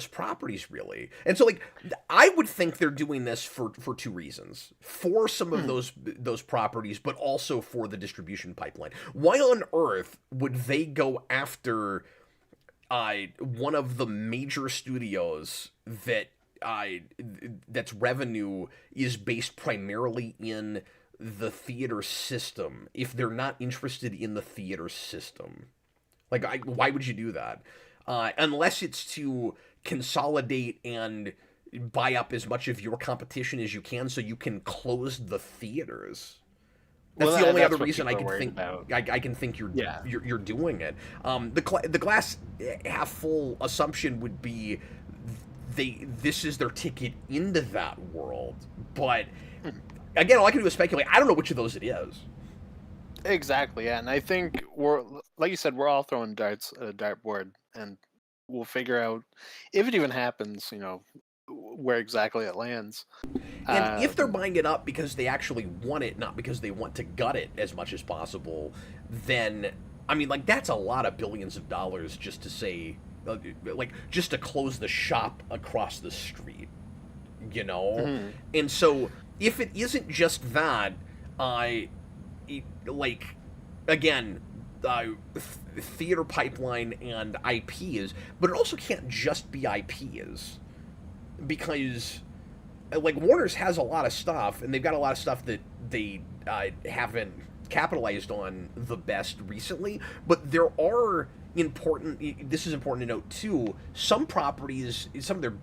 properties really. And so, like, I would think they're doing this for two reasons: for some of those properties, but also for the distribution pipeline. Why on earth would they go after one of the major studios that's revenue is based primarily in the theater system if they're not interested in the theater system? Like, why would you do that? Unless it's to consolidate and buy up as much of your competition as you can so you can close the theaters. That's the only other reason I can think. I can think you're doing it. The glass half full assumption would be this is their ticket into that world. But again, all I can do is speculate. I don't know which of those it is. Exactly, yeah, and I think we're, like you said, we're all throwing darts at a dartboard, and we'll figure out if it even happens. Where exactly it lands. And if they're buying it up because they actually want it, not because they want to gut it as much as possible, then I mean, like, that's a lot of billions of dollars just to say, like, just to close the shop across the street, Mm-hmm. And so if it isn't just that, again, theater pipeline and IPs, but it also can't just be IPs, because like Warner's has a lot of stuff, and they've got a lot of stuff that they haven't capitalized on the best recently, but there are this is important to note too, some properties, some of their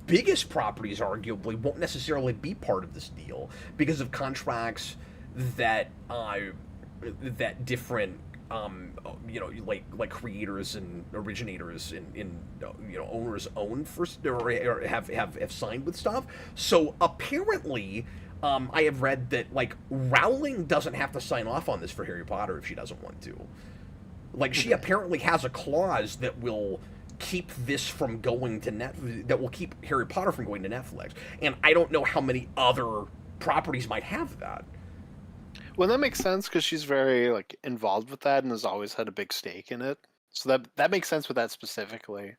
biggest properties arguably won't necessarily be part of this deal because of contracts that different like creators and originators and owners own first or have signed with stuff. So apparently I have read that like Rowling doesn't have to sign off on this for Harry Potter if she doesn't want to. Like, she apparently has a clause that will keep this from going to that will keep Harry Potter from going to Netflix. And I don't know how many other properties might have that. Well, that makes sense because she's very like involved with that and has always had a big stake in it. So that makes sense with that specifically.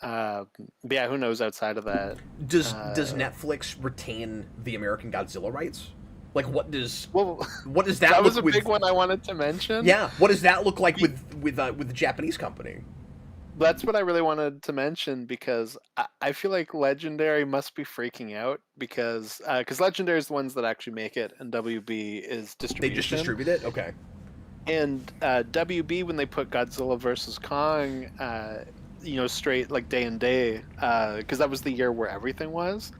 But yeah, who knows outside of that? Does Netflix retain the American Godzilla rights? Like, what does that that was look a big one I wanted to mention. Yeah, what does that look like with the Japanese company? That's what I really wanted to mention because I feel like Legendary must be freaking out because Legendary is the ones that actually make it, and WB is distribution. They just distribute it? Okay. And WB, when they put Godzilla vs. Kong, straight like day and day, because that was the year where everything was,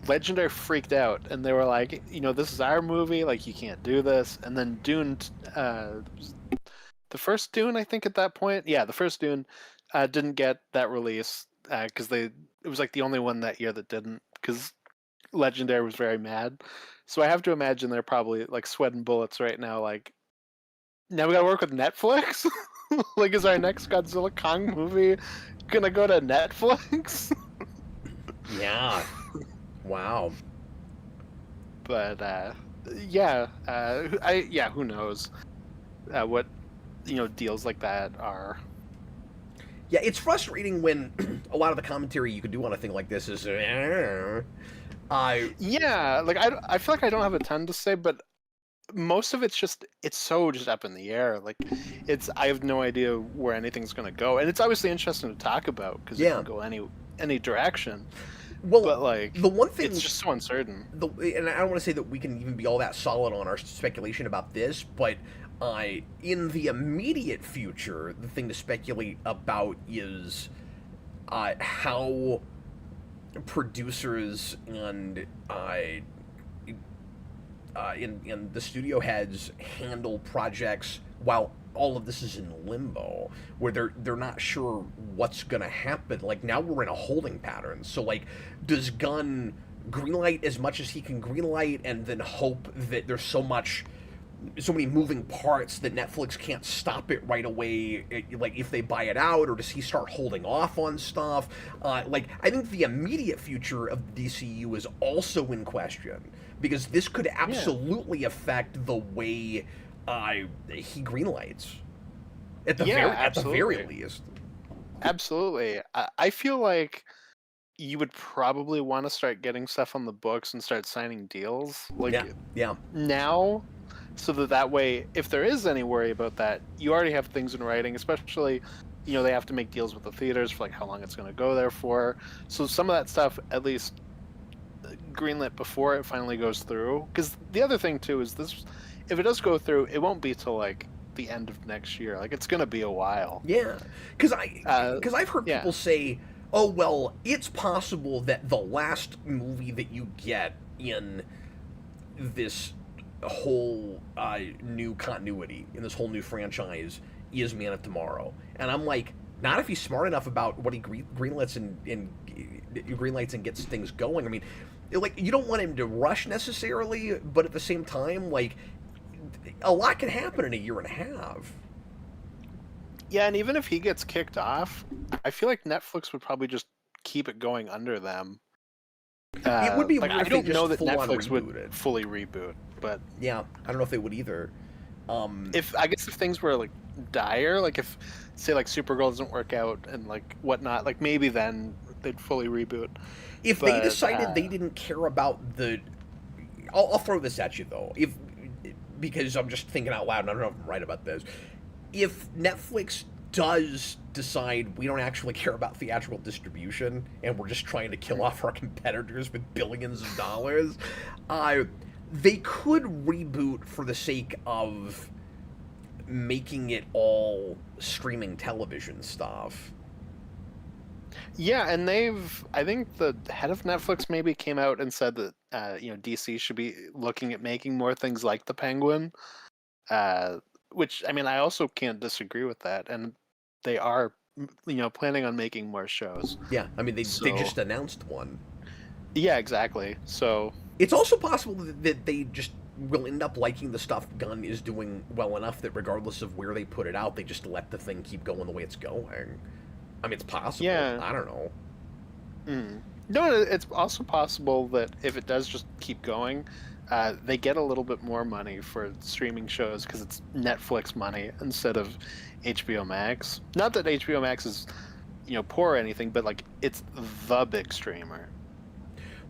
Legendary freaked out, and they were like, this is our movie, like, you can't do this. And then Dune, the first Dune, I think at that point, the first Dune didn't get that release because it was like the only one that year that didn't, because Legendary was very mad. So I have to imagine they're probably like sweating bullets right now, like, now we gotta work with Netflix? Like, is our next Godzilla Kong movie gonna go to Netflix? Yeah. Wow. But who knows what deals like that are. Yeah, it's frustrating when a lot of the commentary you could do on a thing like this is, I Yeah, like I feel like I don't have a ton to say, but most of it's so just up in the air. Like I have no idea where anything's going to go, and it's obviously interesting to talk about because it yeah. can go any direction. Well, But like the one it's thing just so uncertain. and I don't want to say that we can even be all that solid on our speculation about this, but in the immediate future, the thing to speculate about is how producers and in the studio heads handle projects while all of this is in limbo, where they're not sure what's gonna happen. Like now we're in a holding pattern. So like, does Gunn greenlight as much as he can greenlight, and then hope that there's so many moving parts that Netflix can't stop it right away, like if they buy it out, or does he start holding off on stuff? Like, I think the immediate future of the DCU is also in question because this could absolutely affect the way he greenlights at the very least. Absolutely. I feel like you would probably want to start getting stuff on the books and start signing deals like Yeah. now, so that way, if there is any worry about that, you already have things in writing. Especially, they have to make deals with the theaters for like how long it's going to go there for. So some of that stuff, at least greenlit before it finally goes through. Because the other thing too is this: if it does go through, it won't be till like the end of next year. Like it's going to be a while. Yeah, because I've heard Yeah. people say, "Oh well, it's possible that the last movie that you get in this whole new continuity, in this whole new franchise, is Man of Tomorrow." And I'm like, not if he's smart enough about what he greenlights and greenlights and gets things going. I mean, like, you don't want him to rush necessarily, but at the same time, like, a lot can happen in a year and a half. Yeah, and even if he gets kicked off, I feel like Netflix would probably just keep it going under them. It would be like, weird I if they don't know just that full-on Netflix would rebooted. fully reboot, but Yeah, I don't know if they would either. if things were like dire, like if say like Supergirl doesn't work out and like whatnot, like maybe then they'd fully reboot. If they decided they didn't care about I'll throw this at you though, because I'm just thinking out loud and I don't know if I'm right about this. If Netflix does decide we don't actually care about theatrical distribution and we're just trying to kill off our competitors with billions of dollars, they could reboot for the sake of making it all streaming television stuff. Yeah, and I think the head of Netflix maybe came out and said that DC should be looking at making more things like the Penguin, which I mean I also can't disagree with that, and they are planning on making more shows. Yeah, I mean they just announced one. Yeah, exactly. So it's also possible that they just will end up liking the stuff Gunn is doing well enough that regardless of where they put it out, they just let the thing keep going the way it's going. I mean, it's possible. Yeah. I don't know. No, it's also possible that if it does just keep going, they get a little bit more money for streaming shows because it's Netflix money instead of HBO Max. Not that HBO Max is, poor or anything, but like it's the big streamer.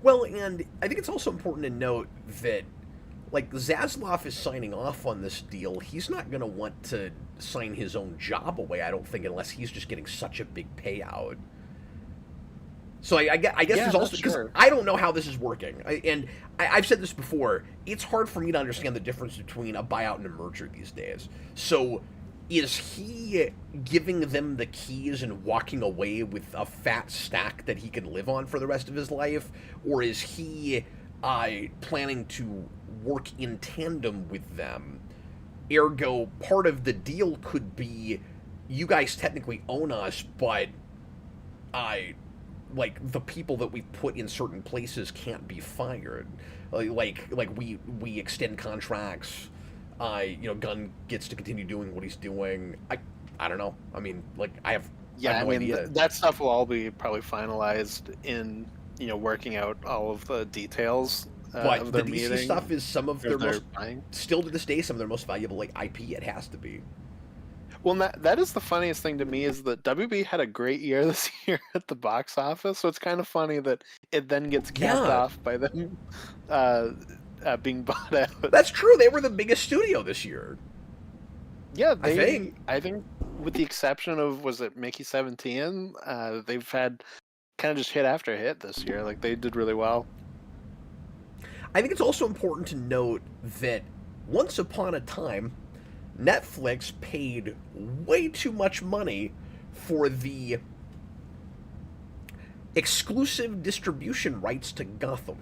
Well, and I think it's also important to note that, like, Zaslav is signing off on this deal. He's not going to want to sign his own job away, I don't think, unless he's just getting such a big payout. So I guess there's also, because I don't know how this is working. I've said this before, it's hard for me to understand the difference between a buyout and a merger these days. So is he giving them the keys and walking away with a fat stack that he can live on for the rest of his life? Or is he planning to work in tandem with them? Ergo, part of the deal could be, you guys technically own us, but like, the people that we put in certain places can't be fired. Like we extend contracts. Gunn gets to continue doing what he's doing. I don't know. I mean, like, I have no idea. That stuff will all be probably finalized in working out all of the details. But of the their DC meeting, stuff is some of their most, buying. still to this day, some of their most valuable, like, IP. It has to be. Well, that is the funniest thing to me is that WB had a great year this year at the box office, so it's kind of funny that it then gets capped Yeah, off by them uh, being bought out. that's true. They were the biggest studio this year. Yeah, I think. I think with the exception of, was it Mickey 17, they've had kind of just hit after hit this year. Like, they did really well. I think it's also important to note that once upon a time, Netflix paid way too much money for the exclusive distribution rights to Gotham.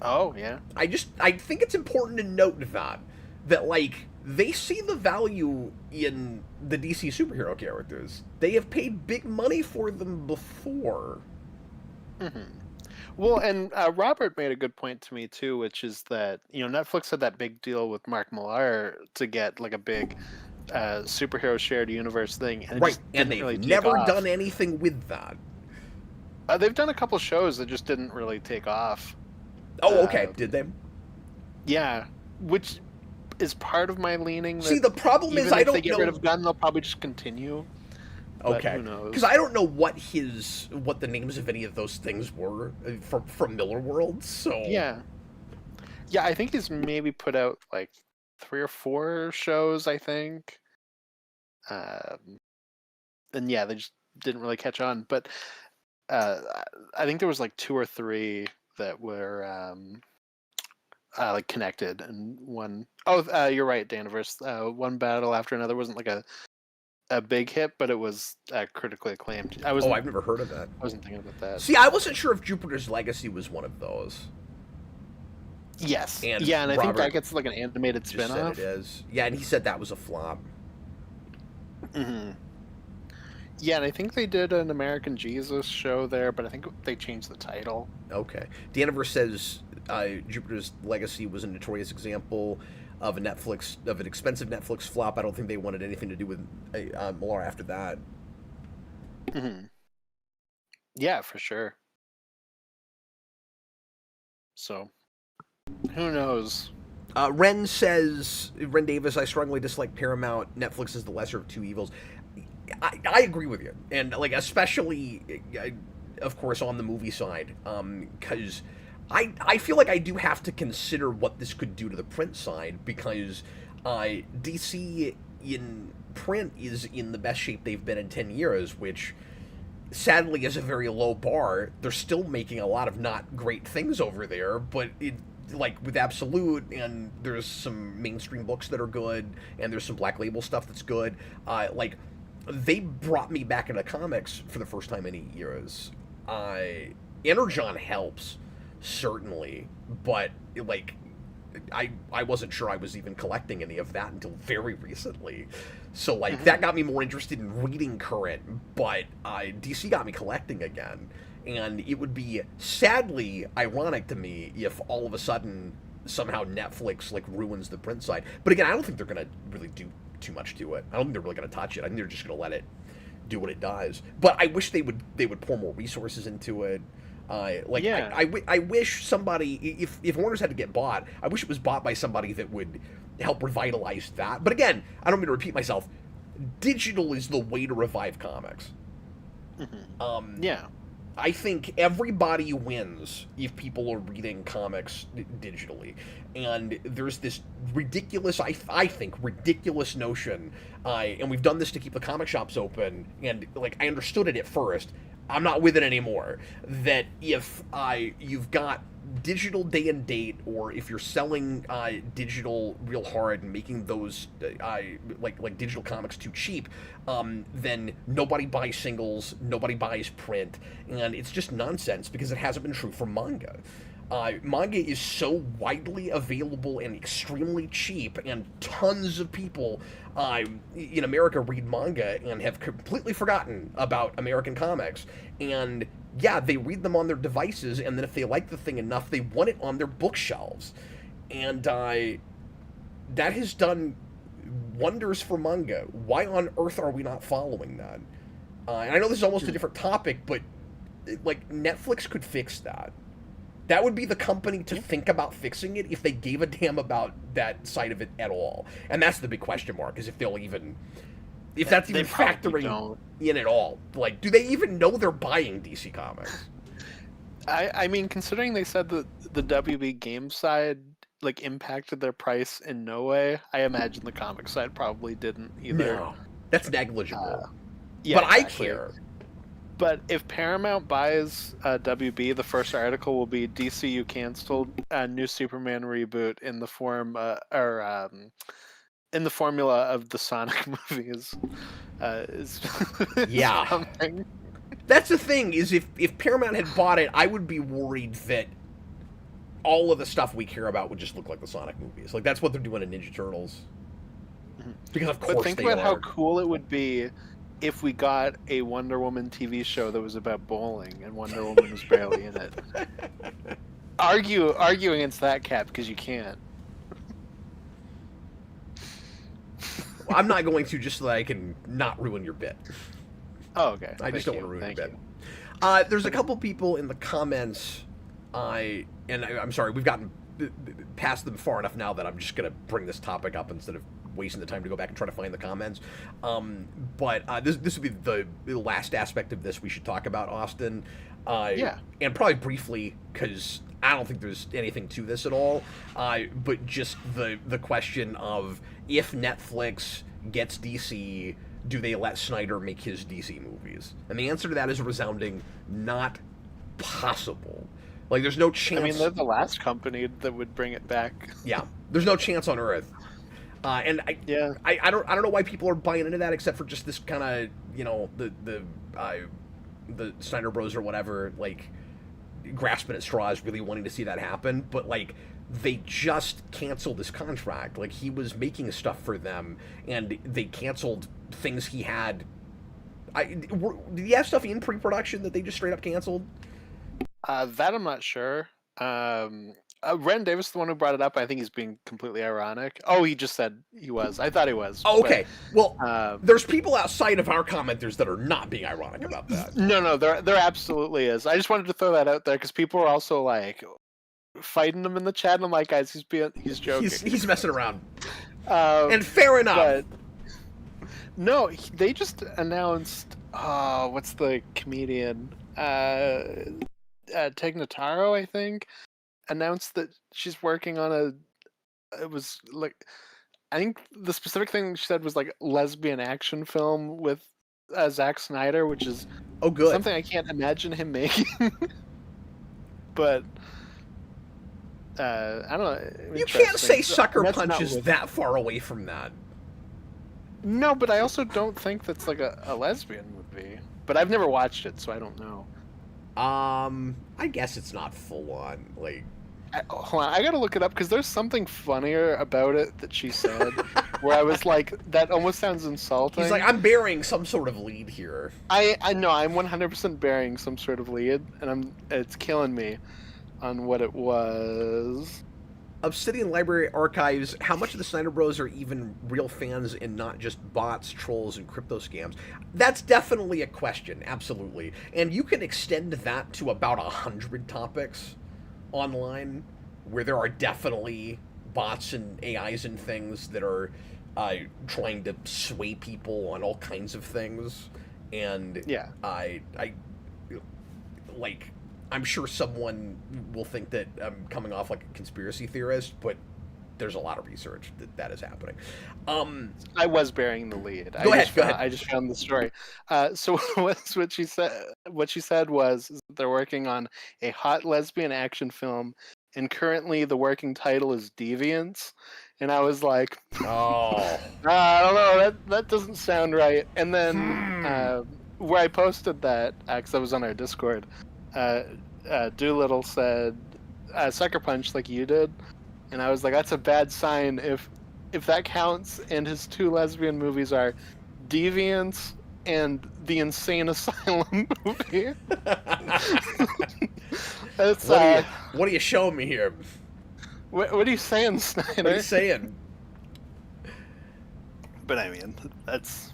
Oh, yeah. I think it's important to note that like they see the value in the DC superhero characters. They have paid big money for them before. Mm-hmm. Well, and Robert made a good point to me too, which is that, you know, Netflix had that big deal with Mark Millar to get like a big superhero shared universe thing, and it Right, just and didn't they've really take never off. done anything with that. They've done a couple shows that just didn't really take off. Oh, okay. Did they? Yeah, which is part of my leaning. That See, the problem even is I if don't they get know. rid of Gunn, they'll probably just continue. But Okay, who knows? because I don't know what the names of any of those things were from Miller World. So Yeah, I think he's maybe put out like 3 or 4 shows, I think. And yeah, they just didn't really catch on. But I think there was like 2 or 3 that were like connected, and one you're right, Daniverse. One battle after another wasn't like a big hit, but it was critically acclaimed. Oh, I've never heard of that. I wasn't thinking about that. See, I wasn't sure if Jupiter's Legacy was one of those. Yes. And yeah, and I think Robert that gets like an animated Just said spin-off. it is. Yeah, and he said that was a flop. Mm-hmm. Yeah, and I think they did an American Jesus show there, but I think they changed the title. Okay. Daniver says Jupiter's Legacy was a notorious example of an expensive Netflix flop. I don't think they wanted anything to do with Millar after that. Mm-hmm. Yeah, for sure. So, who knows? Ren Davis, I strongly dislike Paramount. Netflix is the lesser of two evils. I agree with you, and like especially, of course, on the movie side, because I feel like I do have to consider what this could do to the print side, because DC in print is in the best shape they've been in 10 years, which sadly is a very low bar. They're still making a lot of not great things over there, but like with Absolute, and there's some mainstream books that are good, and there's some Black Label stuff that's good. Like they brought me back into comics for the first time in 8 years. Energon helps certainly, but like I wasn't sure I was even collecting any of that until very recently. So like that got me more interested in reading current, but DC got me collecting again. And it would be sadly ironic to me if all of a sudden somehow Netflix like ruins the print side. But again, I don't think they're gonna really do too much to it. I don't think they're really gonna touch it. I think they're just gonna let it do what it does. But I wish they would pour more resources into it. Yeah. I wish somebody, if Warner's had to get bought, I wish it was bought by somebody that would help revitalize that. But again, I don't mean to repeat myself. Digital is the way to revive comics. Mm-hmm. Yeah. I think everybody wins if people are reading comics digitally. And there's this ridiculous, I think, ridiculous notion, and we've done this to keep the comic shops open, and like I understood it at first, I'm not with it anymore, that if you've got digital day and date, or if you're selling digital real hard and making those like digital comics too cheap, then nobody buys singles, nobody buys print, and it's just nonsense because it hasn't been true for manga. Manga is so widely available and extremely cheap, and tons of people in America read manga and have completely forgotten about American comics. And yeah, they read them on their devices, and then if they like the thing enough, they want it on their bookshelves. And that has done wonders for manga. Why on earth are we not following that? And I know this is almost a different topic, but like Netflix could fix that. That would be the company to think about fixing it if they gave a damn about that side of it at all. And that's the big question mark, is if they'll even... If that's even factoring in at all. Like, do they even know they're buying DC Comics? I mean, considering they said that the WB game side like impacted their price in no way, I imagine the comic side probably didn't either. No, that's negligible. Yeah, but exactly. I care. But if Paramount buys WB, the first article will be DCU canceled a new Superman reboot in the form in the formula of the Sonic movies. Is something. That's the thing, is if Paramount had bought it, I would be worried that all of the stuff we care about would just look like the Sonic movies. Like, that's what they're doing in Ninja Turtles. Because of course But think about how cool it would be if we got a Wonder Woman TV show that was about bowling and Wonder Woman was barely in it. Argue against that, Cap, because you can't. Well, I'm not going to, just so that I can not ruin your bit. Oh, okay. I just don't want to ruin Thank your bit. There's a couple people in the comments, I'm sorry, we've gotten past them far enough now that I'm just going to bring this topic up instead of wasting the time to go back and try to find the comments. But this would be the last aspect of this we should talk about, Austin. And probably briefly, because I don't think there's anything to this at all. But just the question of, if Netflix gets DC, do they let Snyder make his DC movies? And the answer to that is a resounding not possible. Like, there's no chance. I mean, they're the last company that would bring it back. Yeah, there's no chance on Earth. And I don't know why people are buying into that, except for just this kind of, the Snyder Bros or whatever, like, grasping at straws, really wanting to see that happen. But, like, they just canceled his contract. Like, he was making stuff for them, and they canceled things he had. Did he have stuff in pre-production that they just straight up canceled? That I'm not sure. Ren Davis is the one who brought it up. I think he's being completely ironic. Oh, he just said he was. I thought he was. Oh, okay. Well, there's people outside of our commenters that are not being ironic about that. No, there absolutely is. I just wanted to throw that out there because people are also like fighting him in the chat. And I'm like, guys, he's joking. He's messing around. And fair enough. But no, they just announced. What's the comedian? Tegnataro, I think, announced that she's working on it was like, I think the specific thing she said was like lesbian action film with Zack Snyder, which is good, something I can't imagine him making. But I don't know. You can't say Sucker Punch is that far away from that. No, but I also don't think that's like a lesbian movie. But I've never watched it, so I don't know. I guess it's not full on. Like, hold on, I gotta look it up because there's something funnier about it that she said, where I was like, that almost sounds insulting. He's like, I'm bearing some sort of lead here. I know, I'm 100% bearing some sort of lead, and it's killing me on what it was. Obsidian Library Archives, how much of the Snyder Bros are even real fans and not just bots, trolls, and crypto scams? That's definitely a question, absolutely. And you can extend that to about 100 topics online, where there are definitely bots and AIs and things that are trying to sway people on all kinds of things. And yeah, I'm sure someone will think that I'm coming off like a conspiracy theorist, but there's a lot of research that is happening. I was bearing the lead. Go ahead. I just found the story. So what she said was they're working on a hot lesbian action film, and currently the working title is Deviants. And I was like, oh, I don't know, that doesn't sound right. And then where I posted that, because I was on our Discord, Doolittle said Sucker Punch like you did, and I was like, that's a bad sign if that counts. And his two lesbian movies are Deviants and the Insane Asylum movie. That's, what are you showing me here? What are you saying, Snyder? What are you saying? But I mean, that's,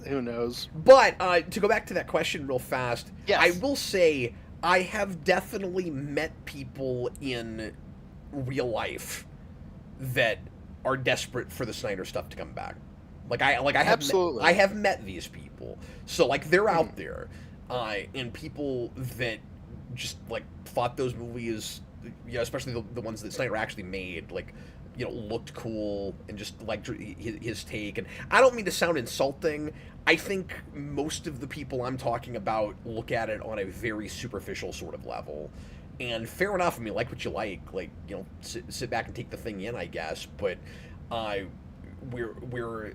who knows. But to go back to that question real fast, yes. I will say I have definitely met people in real life that are desperate for the Snyder stuff to come back. I Absolutely. have met these people. So like they're Mhm. out there, and people that just like thought those movies, especially the ones that Snyder actually made, like looked cool and just liked his take. And I don't mean to sound insulting. I think most of the people I'm talking about look at it on a very superficial sort of level. And fair enough. I mean, like what you like sit back and take the thing in, I guess. But uh, where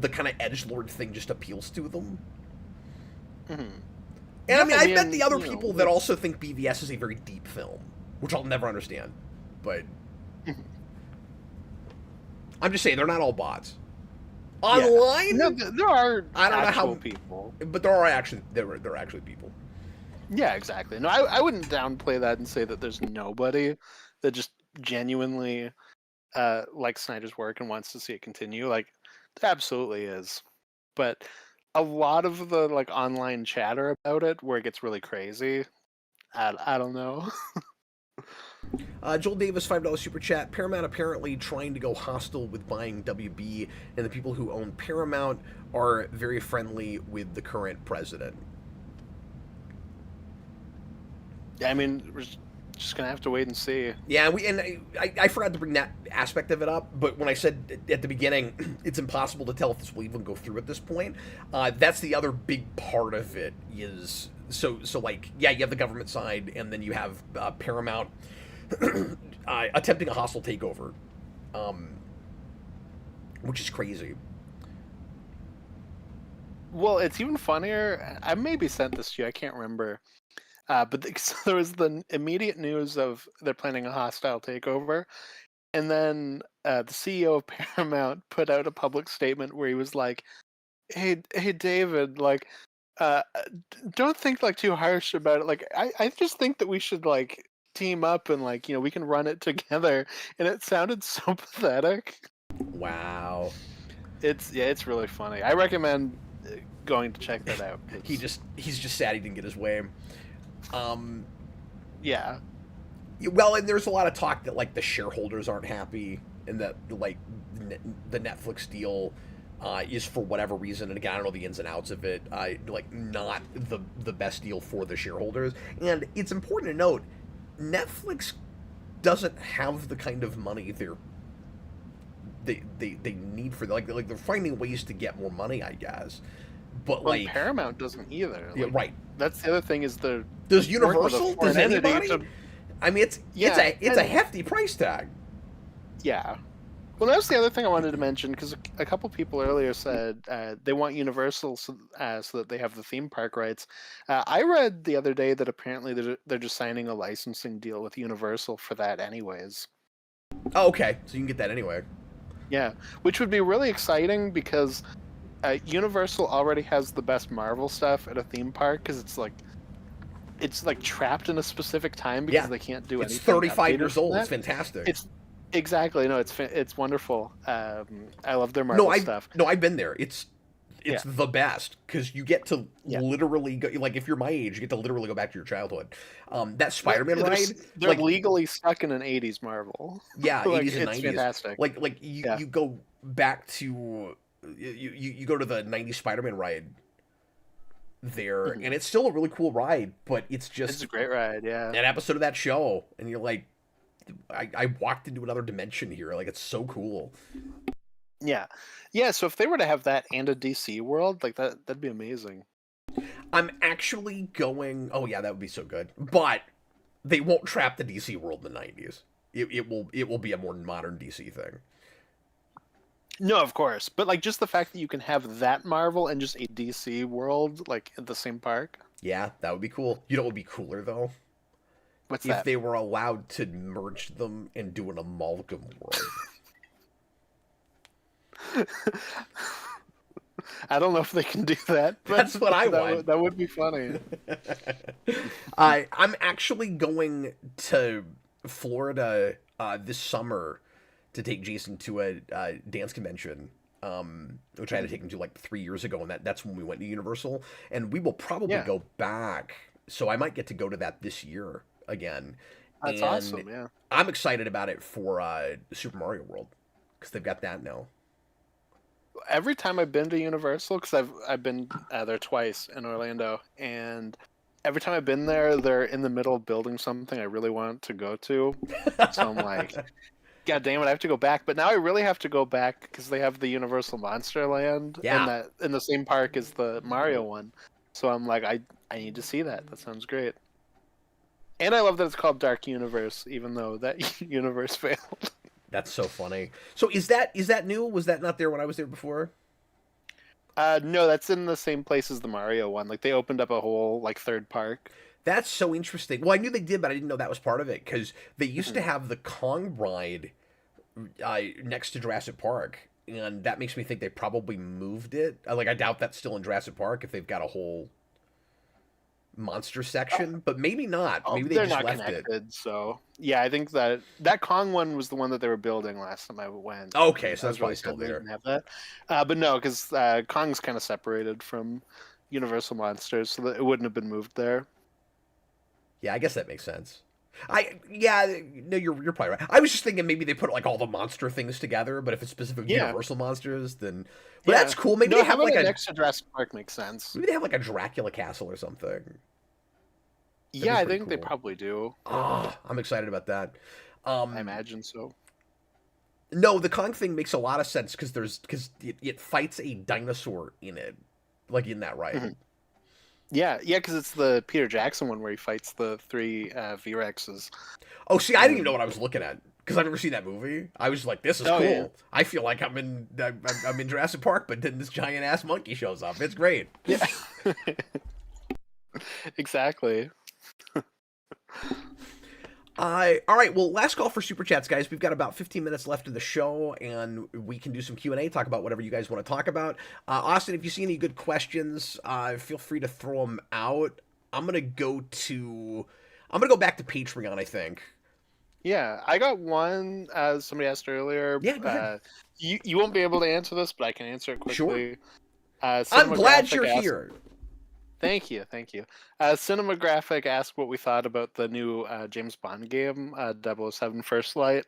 the kind of edgelord thing just appeals to them. Mhm. And I Yeah, mean, I I've met mean, the other you people know, that it's also think BVS is a very deep film, which I'll never understand. But Mhm. I'm just saying they're not all bots. Yeah. No, Online, there are I don't know actual how, people. but there are actually there are actually people. Yeah, exactly. No, I wouldn't downplay that and say that there's nobody that just genuinely likes Snyder's work and wants to see it continue. Like, there absolutely is. But a lot of the like online chatter about it, where it gets really crazy, I don't know. Joel Davis, $5 super chat. Paramount apparently trying to go hostile with buying WB, and the people who own Paramount are very friendly with the current president. Yeah, I mean, we're just gonna have to wait and see. Yeah, I forgot to bring that aspect of it up, but when I said at the beginning, it's impossible to tell if this will even go through at this point. That's the other big part of it is so like yeah, you have the government side, and then you have Paramount attempting a hostile takeover, um, which is crazy. Well, it's even funnier. I maybe sent this to you. I can't remember. But so there was the immediate news of they're planning a hostile takeover, and then the CEO of Paramount put out a public statement where he was like, "Hey, David, like, don't think like too harsh about it. Like, I just think that we should like team up and like we can run it together." And it sounded so pathetic. Wow. It's really funny. I recommend going to check that out. He's just sad he didn't get his way. Um, Yeah. well, and there's a lot of talk that like the shareholders aren't happy, and that like the Netflix deal is for whatever reason, and again I don't know the ins and outs of it, like not the best deal for the shareholders. And it's important to note, Netflix doesn't have the kind of money they need for like they're finding ways to get more money, I guess. But Well, like, Paramount doesn't either. yeah, Like right. that's the other thing is they're Does working with a Universal? Does foreign entity anybody? to I mean, yeah, it's a and hefty price tag. yeah. Well, that was the other thing I wanted to mention because a couple people earlier said they want Universal so that they have the theme park rights. I read the other day that apparently they're just signing a licensing deal with Universal for that, anyways. Oh, okay, so you can get that anyway. Yeah, which would be really exciting because Universal already has the best Marvel stuff at a theme park because it's like trapped in a specific time because Yeah, they can't do it's anything 35 updated years from old. It's that. fantastic. It's exactly no, it's wonderful. I love their No, Marvel stuff. I've been there. It's Yeah, the best because you get to yeah. literally go, like if you're my age, you get to literally go back to your childhood. That Well, Spider-Man they're ride, they're like legally stuck in an '80s Marvel. yeah, Like 80s and it's 90s. fantastic. Like Yeah. you go back to you go to the 90s Spider-Man ride there, Mhm. and it's still a really cool ride, but it's It's just a great ride. Yeah. an episode of that show, and you're like, I walked into another dimension here. Like it's so cool. Yeah. Yeah. So if they were to have that and a DC world, like that'd be amazing. I'm actually going. Oh yeah, that would be so good. But they won't trap the DC world in the '90s. It will be a more modern DC thing. No, of course, but like just the fact that you can have that Marvel and just a DC world like at the same park. Yeah, that would be cool. You know what would be cooler though? What's If that? they were allowed to merge them and do an amalgam world. I don't know if they can do that, but That's what I that want. that would be funny. I'm actually going to Florida this summer to take Jason to a dance convention which I had to take him to like 3 years ago, and that's when we went to Universal. And we will probably Yeah, go back, so I might get to go to that this year again. that's And awesome. Yeah. I'm excited about it for Super Mario World because they've got that now. Every time I've been to Universal, because I've been there twice in Orlando, and every time I've been there, they're in the middle of building something I really want to go to. So I'm like, God damn it, I have to go back. But now I really have to go back because they have the Universal Monster Land Yeah. in the same park as the Mario one. So I'm like, I need to see that. That sounds great. And I love that it's called Dark Universe, even though that universe failed. That's so funny. So is that new? Was that not there when I was there before? No, that's in the same place as the Mario one. Like they opened up a whole like third park. That's so interesting. Well, I knew they did, but I didn't know that was part of it because they used to have the Kong ride next to Jurassic Park, and that makes me think they probably moved it. Like I doubt that's still in Jurassic Park if they've got a whole monster section, but maybe not. Maybe they They're just not left connected, so yeah, I think that Kong one was the one that they were building last time I went. it. Okay, so I that's was really probably still sad they there. didn't have that, but no, because Kong's kind of separated from Universal Monsters, so that it wouldn't have been moved there. Yeah, I guess that makes sense. Yeah, no, you're probably right. I was just thinking maybe they put like all the monster things together, but if it's specific Yeah, Universal monsters, then but yeah. that's cool. Maybe No, they have having like it a next to Jurassic Park makes sense. maybe they have like a Dracula castle or something. That'd Yeah, be I pretty think they cool. probably do. Ah, I'm excited about that. I Um, imagine so. no, the Kong thing makes a lot of sense because it fights a dinosaur in it, like in that ride. Mhm. Yeah, yeah, because it's the Peter Jackson one where he fights the three V-Rexes. Oh, see, I didn't even know And what I was looking at because I've never seen that movie. I was like, this is oh yeah, cool. I feel like I'm in Jurassic Park, but then this giant ass monkey shows up. It's great. yeah, exactly. All right. Well, last call for super chats, guys. We've got about 15 minutes left of the show, and we can do some Q&A, talk about whatever you guys want to talk about. Austin, if you see any good questions, feel free to throw them out. I'm gonna go back to Patreon, I think. Yeah, I got one, as somebody asked earlier. Yeah, go ahead. You won't be able to answer this, but I can answer it Sure. quickly. I'm glad Cinematographic you're asked, here. thank you, thank you. Cinematographic asked what we thought about the new James Bond game, 007 First Light.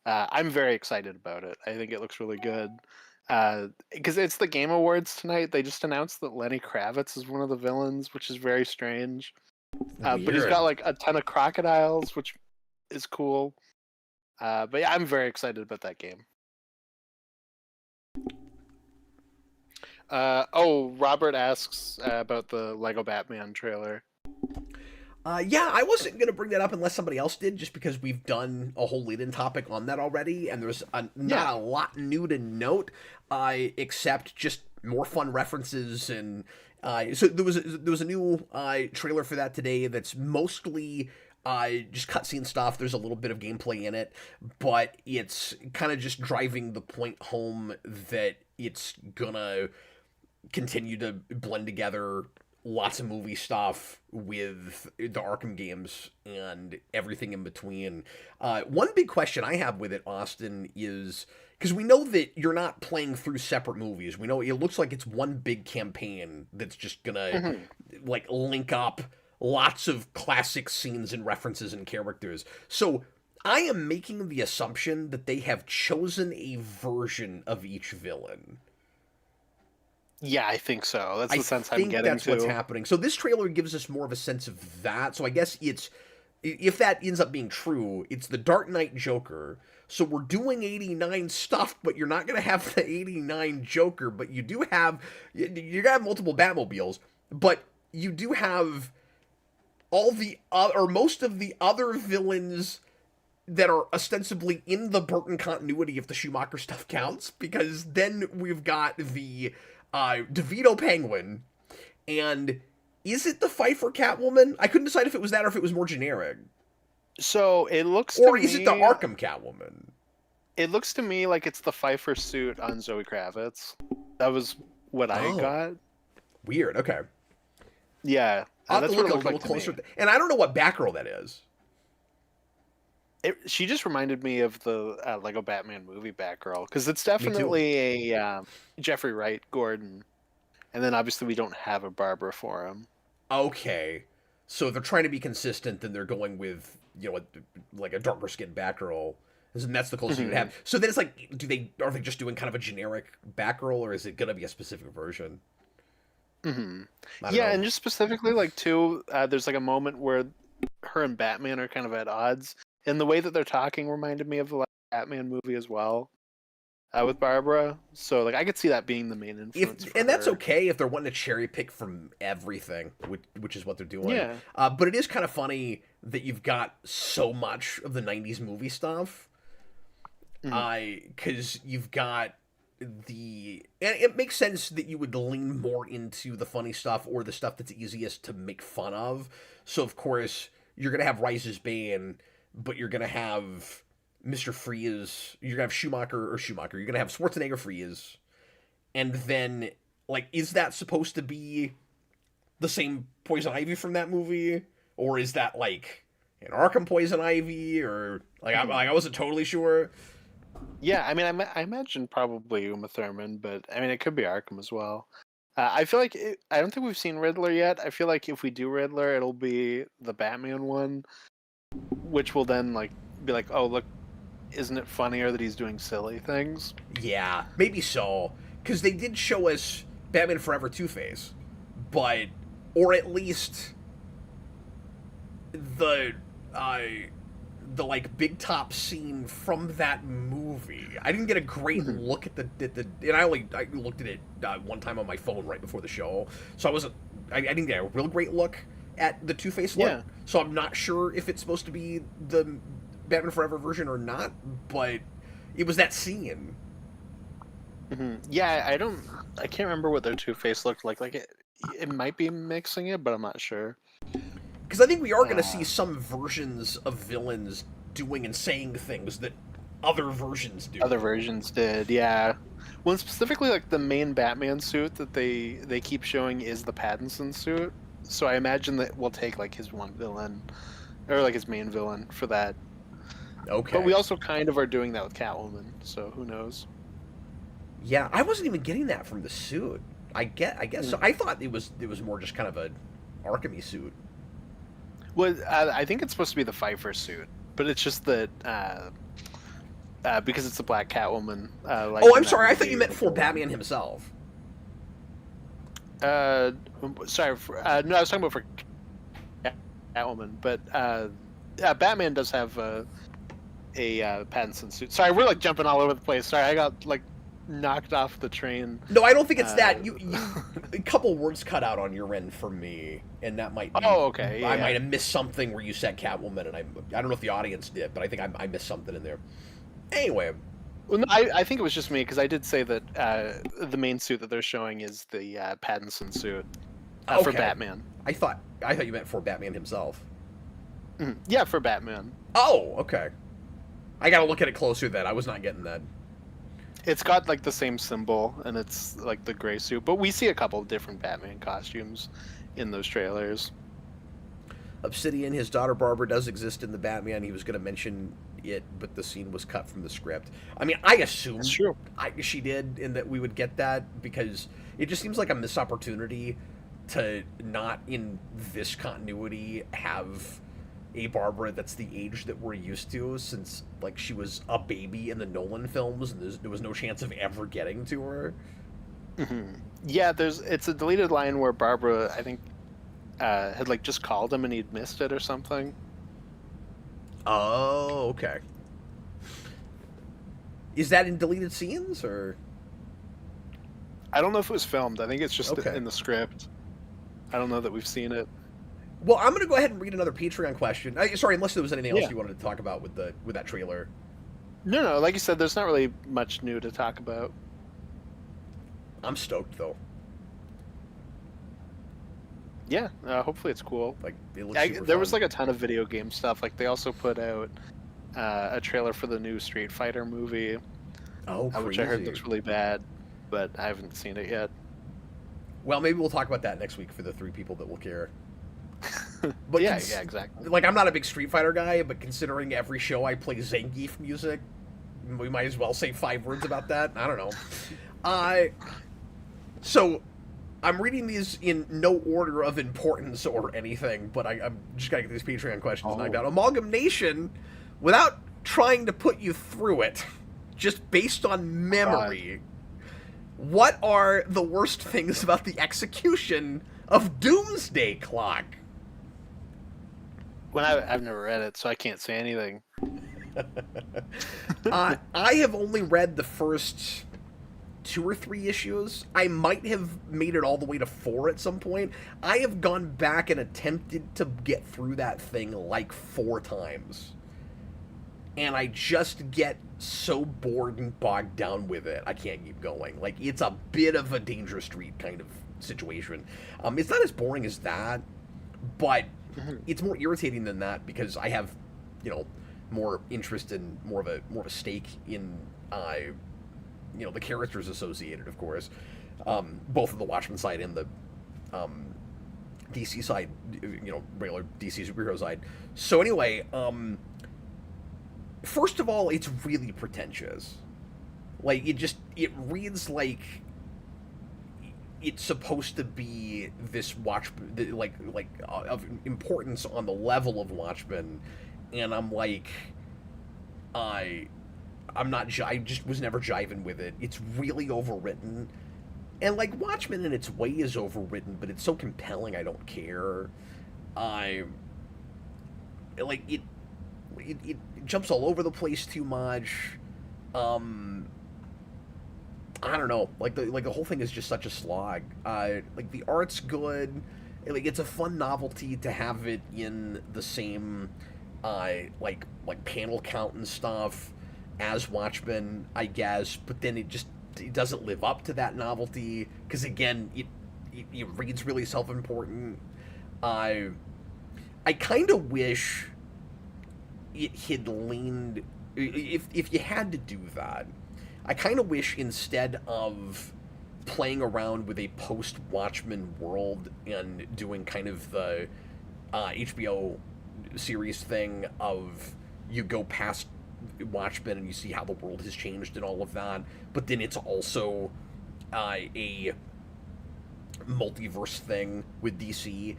I'm very excited about it. I think it looks really good. Because it's the Game Awards tonight. They just announced that Lenny Kravitz is one of the villains, which is very strange. But he's got Weird. like a ton of crocodiles, which is cool. But yeah, I'm very excited about that game. Robert asks about the Lego Batman trailer. Yeah, I wasn't going to bring that up unless somebody else did, just because we've done a whole lead-in topic on that already, and there's not a lot new to note, except just more fun references, and so there was a new trailer for that today that's mostly just cutscene stuff. There's a little bit of gameplay in it, but it's kind of just driving the point home that it's gonna continue to blend together lots of movie stuff with the Arkham games and everything in between. One big question I have with it, Austin, is because we know that you're not playing through separate movies. We know it looks like it's one big campaign that's just gonna like link up lots of classic scenes and references and characters. So I am making the assumption that they have chosen a version of each villain. Yeah, I think so. That's the sense I'm think getting that's what's to. happening. So this trailer gives us more of a sense of that. So I guess it's if that ends up being true, it's the Dark Knight Joker. So we're doing 89 stuff, but you're not going to have the 89 Joker, but you do have you're going to have multiple Batmobiles, but you do have all the or most of the other villains that are ostensibly in the Burton continuity if the Schumacher stuff counts, because then we've got the DeVito Penguin, and is it the Pfeiffer Catwoman? I couldn't decide if it was that or if it was more generic. So it looks Or to is me, it the Arkham Catwoman? it looks to me like it's the Pfeiffer suit on Zoe Kravitz. That was what I Oh, got. weird. Okay. Yeah, I'll have that's to what look it a looked little like to closer. me. And I don't know what Batgirl that is. She just reminded me of the Lego Batman movie Batgirl, because it's Me too. definitely a Jeffrey Wright Gordon, and then obviously we don't have a Barbara for him. Okay, so they're trying to be consistent, and they're going with like a darker skinned Batgirl, and that's the closest you would Hmm. have. So then it's like, are they just doing kind of a generic Batgirl, or is it gonna be a specific version? Hmm. I don't Yeah, know. and just specifically like too, there's like a moment where her and Batman are kind of at odds, and the way that they're talking reminded me of the like, Batman movie as well, with Barbara. So like I could see that being the main If influence for and that's her. okay if they're wanting to cherry pick from everything, which is what they're doing. Yeah. But it is kind of funny that you've got so much of the '90s movie stuff. Hmm. Because you've got and it makes sense that you would lean more into the funny stuff or the stuff that's easiest to make fun of. So of course you're gonna have Rice's Bane, but you're gonna have Mr. Freeze. You're gonna have Schumacher. You're gonna have Schwarzenegger Freeze, and then like, is that supposed to be the same Poison Ivy from that movie, or is that like an Arkham Poison Ivy, or like I wasn't totally sure. Yeah, I mean, I imagine probably Uma Thurman, but I mean, it could be Arkham as well. I feel like I don't think we've seen Riddler yet. I feel like if we do Riddler, it'll be the Batman one, which will then like be like, oh look, isn't it funnier that he's doing silly things? Yeah, maybe so. Because they did show us Batman Forever Two Face, but or at least the uh, the like big top scene from that movie. I didn't get a great Mhm. look at the and I looked at it one time on my phone right before the show, so I didn't get a real great look at the Two Face look. Yeah. So I'm not sure if it's supposed to be the Batman Forever version or not, but it was that scene. Yeah, I can't remember what their Two Face looked like. Like it might be mixing it, but I'm not sure. Because I think we are going to see Uh, some versions of villains doing and saying things that other versions do. Other versions did, yeah. One specifically, like the main Batman suit that they keep showing is the Pattinson suit. So I imagine that we'll take like his one villain, or like his main villain for that. But we Okay. also kind of are doing that with Catwoman, so who knows? Yeah, I wasn't even getting that from the suit. I guess so. Mm. I thought it was more just kind of a Arkhamy suit. Well, I think it's supposed to be the Pfeiffer suit, but it's just that because it's the Black Catwoman, like Oh, in I'm that sorry. I thought movie. you meant Like, for Batman himself. uh, sorry, no, I was talking about for Catwoman, but Batman does have a Pattinson suit. Sorry, we're like jumping all over the place. Sorry, I got like knocked off the train. No, I don't think it's Uh, that. You a couple words cut out on your end for me, and that might be. oh, okay, I yeah. might have missed something where you said Catwoman, and I don't know if the audience did, but I think I missed something in there. Anyway, Well, no, I think it was just me because I did say that the main suit that they're showing is the Pattinson suit for okay. Batman. I thought you meant for Batman himself. Mhm. Yeah, for Batman. Oh, okay. I gotta look at it closer then. I was not getting that. It's got like the same symbol and it's like the gray suit, but we see a couple of different Batman costumes in those trailers. Obsidian, his daughter Barbara does exist in the Batman. He was gonna mention it, but the scene was cut from the script. I mean, I That's assumed true. she did, and that we would get that because it just seems like a missed opportunity to not in this continuity have a Barbara that's the age that we're used to, since like she was a baby in the Nolan films, and there was no chance of ever getting to her. Yeah, it's a deleted line where Barbara, I think, had like just called him and he'd missed it or something. Oh, okay. Is that in deleted scenes or I don't know if it was filmed. I think it's just okay? in the script. I don't know that we've seen it. Well, I'm gonna go ahead and read another Patreon question. Sorry, unless there was anything else Yeah. you wanted to talk about with that trailer. No, like you said, there's not really much new to talk about. I'm stoked though. Yeah, hopefully it's cool. Like it looks super There fun. was like a ton of video game stuff. Like they also put out a trailer for the new Street Fighter movie, Oh, which I heard crazy. looks really bad, but I haven't seen it yet. Well, maybe we'll talk about that next week for the three people that will care. But yeah, exactly. like, I'm not a big Street Fighter guy, but considering every show I play Zangief music, we might as well say 5 words about that. I don't know. So I'm reading these in no order of importance or anything, but I'm just gotta get these Patreon questions knocked out. Amalgamation, without trying to put you through it, just based on memory, what are the worst things about the execution of Doomsday Clock? When I've never read it, so I can't say anything. I have only read the first 2 or 3 issues. I might have made it all the way to 4 at some point. I have gone back and attempted to get through that thing like 4 times. And I just get so bored and bogged down with it, I can't keep going. Like, it's a bit of a Danger Street kind of situation. It's not as boring as that, but it's more irritating than that because I have, more interest in more of a stake in, the characters associated, of course, both on the Watchmen side and the DC side, regular DC superhero side. So anyway, first of all, it's really pretentious. Like, it reads like it's supposed to be this of importance on the level of Watchmen, and I'm like, I'm not. I just was never jiving with it. It's really overwritten, and like Watchmen in its way is overwritten, but it's so compelling I don't care. It jumps all over the place too much. I don't know. Like the whole thing is just such a slog. Like the art's good. Like it's a fun novelty to have it in the same like panel count and stuff as Watchmen, I guess. But then it doesn't live up to that novelty because again, it reads really self-important. I kind of wish it had leaned, if you had to do that, I kind of wish instead of playing around with a post-Watchmen world and doing kind of the HBO series thing of you go past Watchmen and you see how the world has changed and all of that, but then it's also a multiverse thing with DC.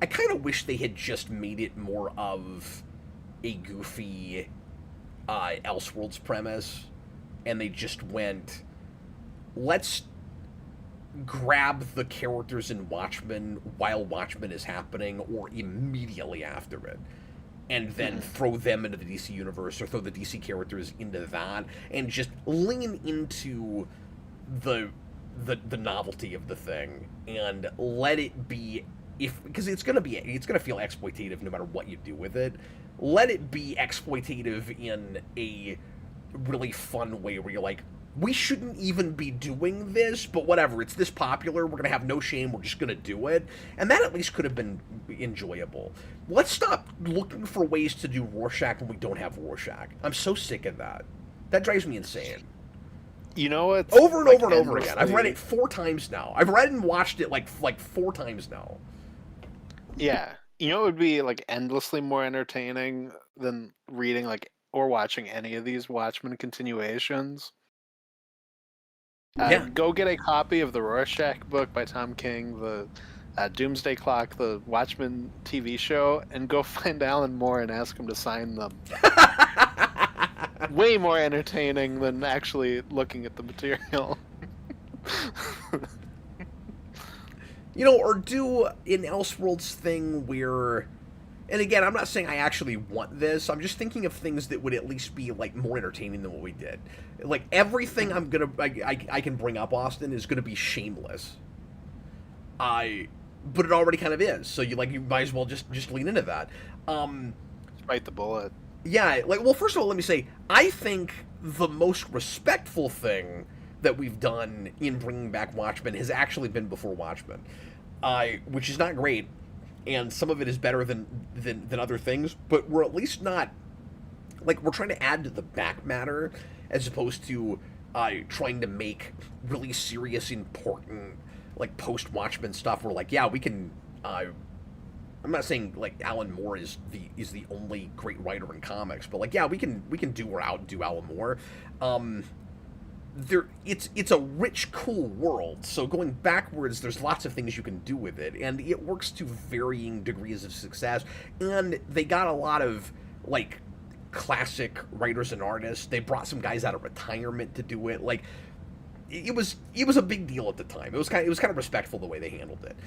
I kind of wish they had just made it more of a goofy Elseworlds premise, and they just went, let's grab the characters in Watchmen while Watchmen is happening or immediately after it, and then throw them into the DC universe or throw the DC characters into that and just lean into the novelty of the thing and let it be, because it's gonna feel exploitative no matter what you do with it. Let it be exploitative in a really fun way where you're like, we shouldn't even be doing this, but whatever, it's this popular, we're gonna have no shame, we're just gonna do it. And that at least could have been enjoyable. Let's stop looking for ways to do Rorschach when we don't have Rorschach. I'm so sick of that. That drives me insane. You know what? Over and over and over again. I've read it 4 times now. I've read and watched it like 4 times now. Yeah. You know, it would be like endlessly more entertaining than reading or watching any of these Watchmen continuations. Go get a copy of the Rorschach book by Tom King, the Doomsday Clock, the Watchmen TV show, and go find Alan Moore and ask him to sign them. Way more entertaining than actually looking at the material. Or do an Elseworlds thing where, and again, I'm not saying I actually want this, I'm just thinking of things that would at least be, like, more entertaining than what we did. Like, everything I can bring up, Austin, is gonna be shameless. But it already kind of is, so you might as well just lean into that. Bite the bullet. Yeah, well, first of all, let me say, I think the most respectful thing that we've done in bringing back Watchmen has actually been before Watchmen, which is not great, and some of it is better than other things, but we're at least not, we're trying to add to the back matter as opposed to trying to make really serious, important, post-Watchmen stuff where, we can I'm not saying like Alan Moore is the only great writer in comics, but like yeah, we can do or outdo Alan Moore. It's a rich, cool world. So going backwards, there's lots of things you can do with it, and it works to varying degrees of success. And they got a lot of like classic writers and artists. They brought some guys out of retirement to do it. Like it was a big deal at the time. It was kind of respectful the way they handled it.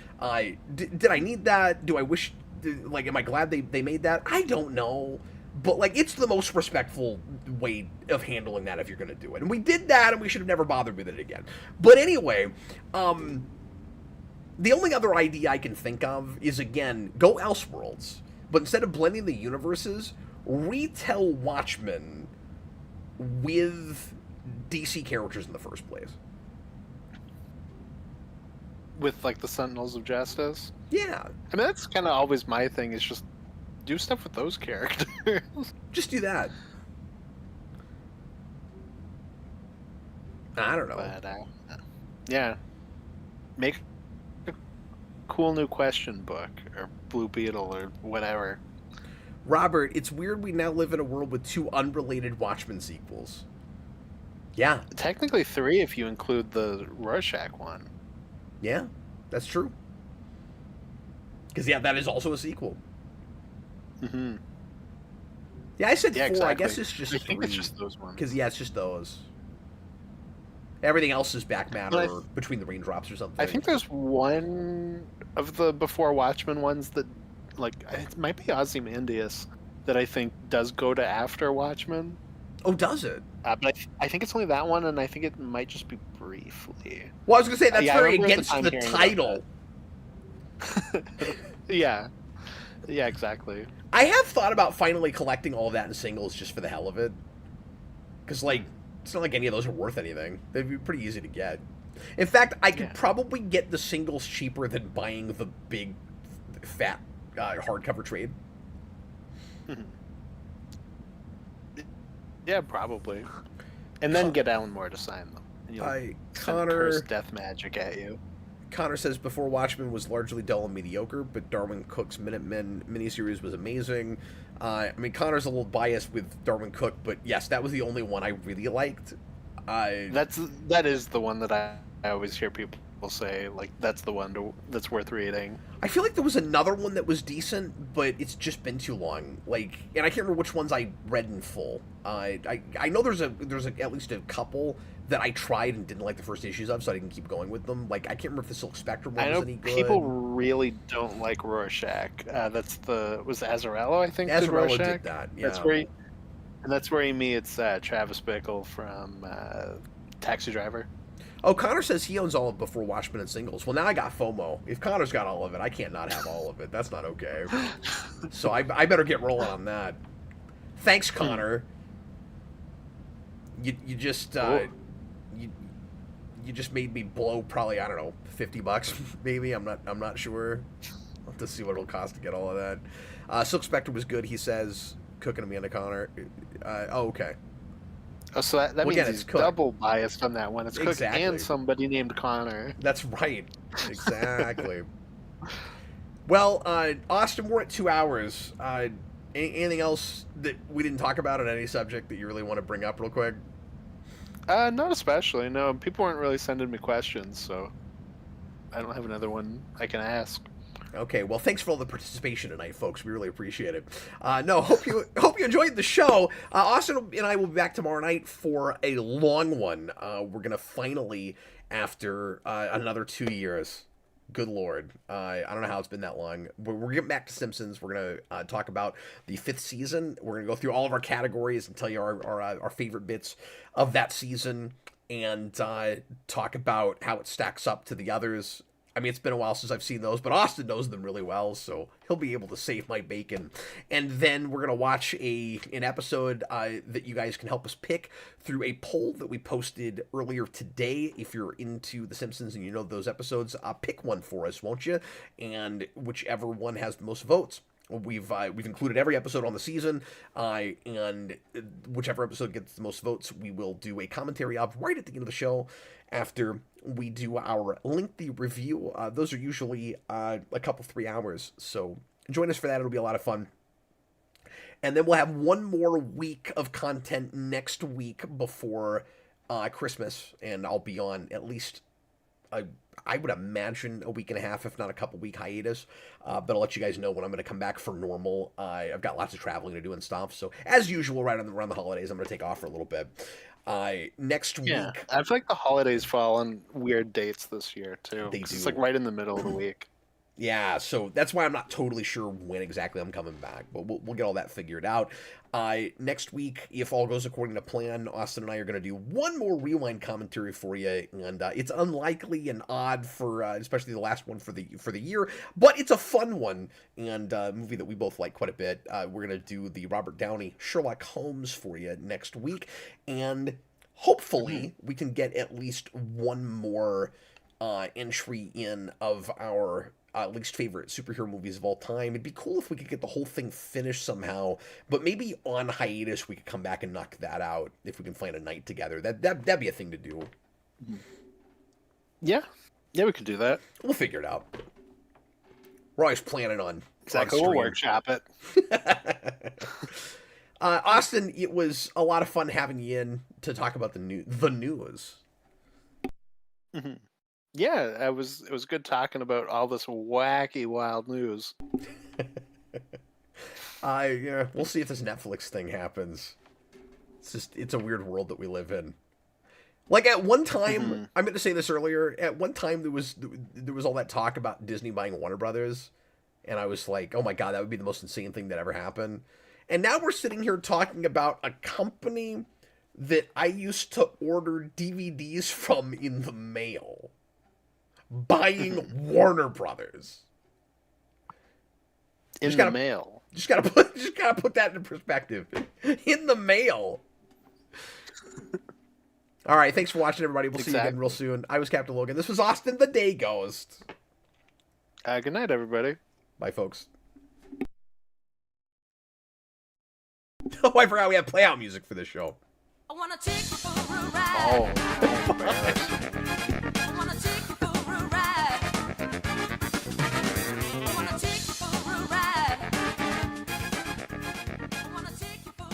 Did I need that? Do I wish? Like, am I glad they made that? I don't know. But like, it's the most respectful way of handling that if you're going to do it. And we did that, and we should have never bothered with it again. But anyway, the only other idea I can think of is, again, go Elseworlds. But instead of blending the universes, retell Watchmen with DC characters in the first place. With, like, the Sentinels of Justice? Yeah. I mean, that's kind of always my thing, is just do stuff with those characters. Just do that. I don't know. But, yeah. Make a cool new question book, or Blue Beetle, or whatever. Robert, it's weird we now live in a world with 2 unrelated Watchmen sequels. Yeah. Technically 3 if you include the Rorschach one. Yeah, that's true. Because, yeah, that is also a sequel. Mm-hmm. Yeah, I said 4. Exactly. I guess it's just 3. I think it's just those ones. Because, yeah, it's just those. Everything else is back matter between the raindrops or something. I think there's one of the before Watchmen ones that, like, it might be Ozymandias that I think does go to after Watchmen. Oh, does it? But I think it's only that one, and I think it might just be briefly. Well, I was going to say, that's very against the title. Yeah. Yeah, exactly. I have thought about finally collecting all of that in singles just for the hell of it. Because, like, it's not like any of those are worth anything. They'd be pretty easy to get. In fact, I could probably get the singles cheaper than buying the big, fat hardcover trade. Yeah, probably. And then get Alan Moore to sign them. And Connor curse death magic at you. Connor says, before Watchmen was largely dull and mediocre, but Darwin Cook's Minutemen miniseries was amazing. I mean, Connor's a little biased with Darwin Cook, but yes, that was the only one I really liked. That is the one that I always hear people say, like, that's the one that's worth reading. I feel like there was another one that was decent, but it's just been too long. Like, and I can't remember which ones I read in full. I know there's at least a couple that I tried and didn't like the first issues of, so I didn't keep going with them. Like, I can't remember if the Silk Spectrum one was any good. People really don't like Rorschach. Was Azzarello, I think, Azzarello did that, yeah. That's where he meets Travis Bickle from Taxi Driver. Oh, Connor says he owns all of Before Watchmen and singles. Well, now I got FOMO. If Connor's got all of it, I can't not have all of it. That's not okay. So I better get rolling on that. Thanks, Connor. You just you just made me blow probably, I don't know, $50 maybe. I'm not sure. I'll have to see what it'll cost to get all of that. Silk Spectre was good, he says. Cooking Amanda Connor. Okay. Oh, so that means again, he's double biased on that one. It's Cook and somebody named Connor. That's right. Exactly. Well, Austin, we're at 2 hours. Anything else that we didn't talk about on any subject that you really want to bring up real quick? Not especially. No, people weren't really sending me questions, so I don't have another one I can ask. Okay, well, thanks for all the participation tonight, folks. We really appreciate it. Hope you enjoyed the show. Austin and I will be back tomorrow night for a long one. We're gonna finally, after another 2 years. Good Lord. I don't know how it's been that long. We're getting back to Simpsons. We're going to talk about the 5th season. We're going to go through all of our categories and tell you our favorite bits of that season and talk about how it stacks up to the others. I mean, it's been a while since I've seen those, but Austin knows them really well, so he'll be able to save my bacon. And then we're going to watch an episode that you guys can help us pick through a poll that we posted earlier today. If you're into The Simpsons and you know those episodes, pick one for us, won't you? And whichever one has the most votes. We've included every episode on the season, and whichever episode gets the most votes, we will do a commentary of right at the end of the show after we do our lengthy review. Those are usually a couple 3 hours, so join us for that. It'll be a lot of fun. And then we'll have one more week of content next week before Christmas, and I'll be on at least, I would imagine, a week and a half, if not a couple week hiatus. But I'll let you guys know when I'm going to come back for normal. I've got lots of traveling to do and stuff. So as usual, around the holidays, I'm going to take off for a little bit. Next week, I feel like the holidays fall on weird dates this year too. They do. It's like right in the middle of the week. Yeah, so that's why I'm not totally sure when exactly I'm coming back, but we'll get all that figured out. Next week, if all goes according to plan, Austin and I are going to do one more Rewind commentary for you, and it's unlikely and odd for especially the last one for the year, but it's a fun one, and a movie that we both like quite a bit. We're going to do the Robert Downey Sherlock Holmes for you next week, and hopefully we can get at least one more entry in of our least favorite superhero movies of all time. It'd be cool if we could get the whole thing finished somehow, but maybe on hiatus we could come back and knock that out if we can find a night together. That'd be a thing to do. Yeah, we could do that. We'll figure it out. We're always planning on exactly. We'll workshop it. Austin, it was a lot of fun having you in to talk about the news. Mm-hmm. Yeah, it was good talking about all this wacky, wild news. Yeah, we'll see if this Netflix thing happens. It's a weird world that we live in. Like at one time, I meant to say this earlier. At one time, there was all that talk about Disney buying Warner Brothers, and I was like, oh my god, that would be the most insane thing that ever happened. And now we're sitting here talking about a company that I used to order DVDs from in the mail. Buying Warner Brothers in the mail. Just gotta put that into perspective. In the mail. All right, thanks for watching, everybody. We'll see you again real soon. I was Captain Logan. This was Austin the Day Ghost. Good night, everybody. Bye, folks. Oh, I forgot we have playout music for this show. I wanna take you for a ride. Oh.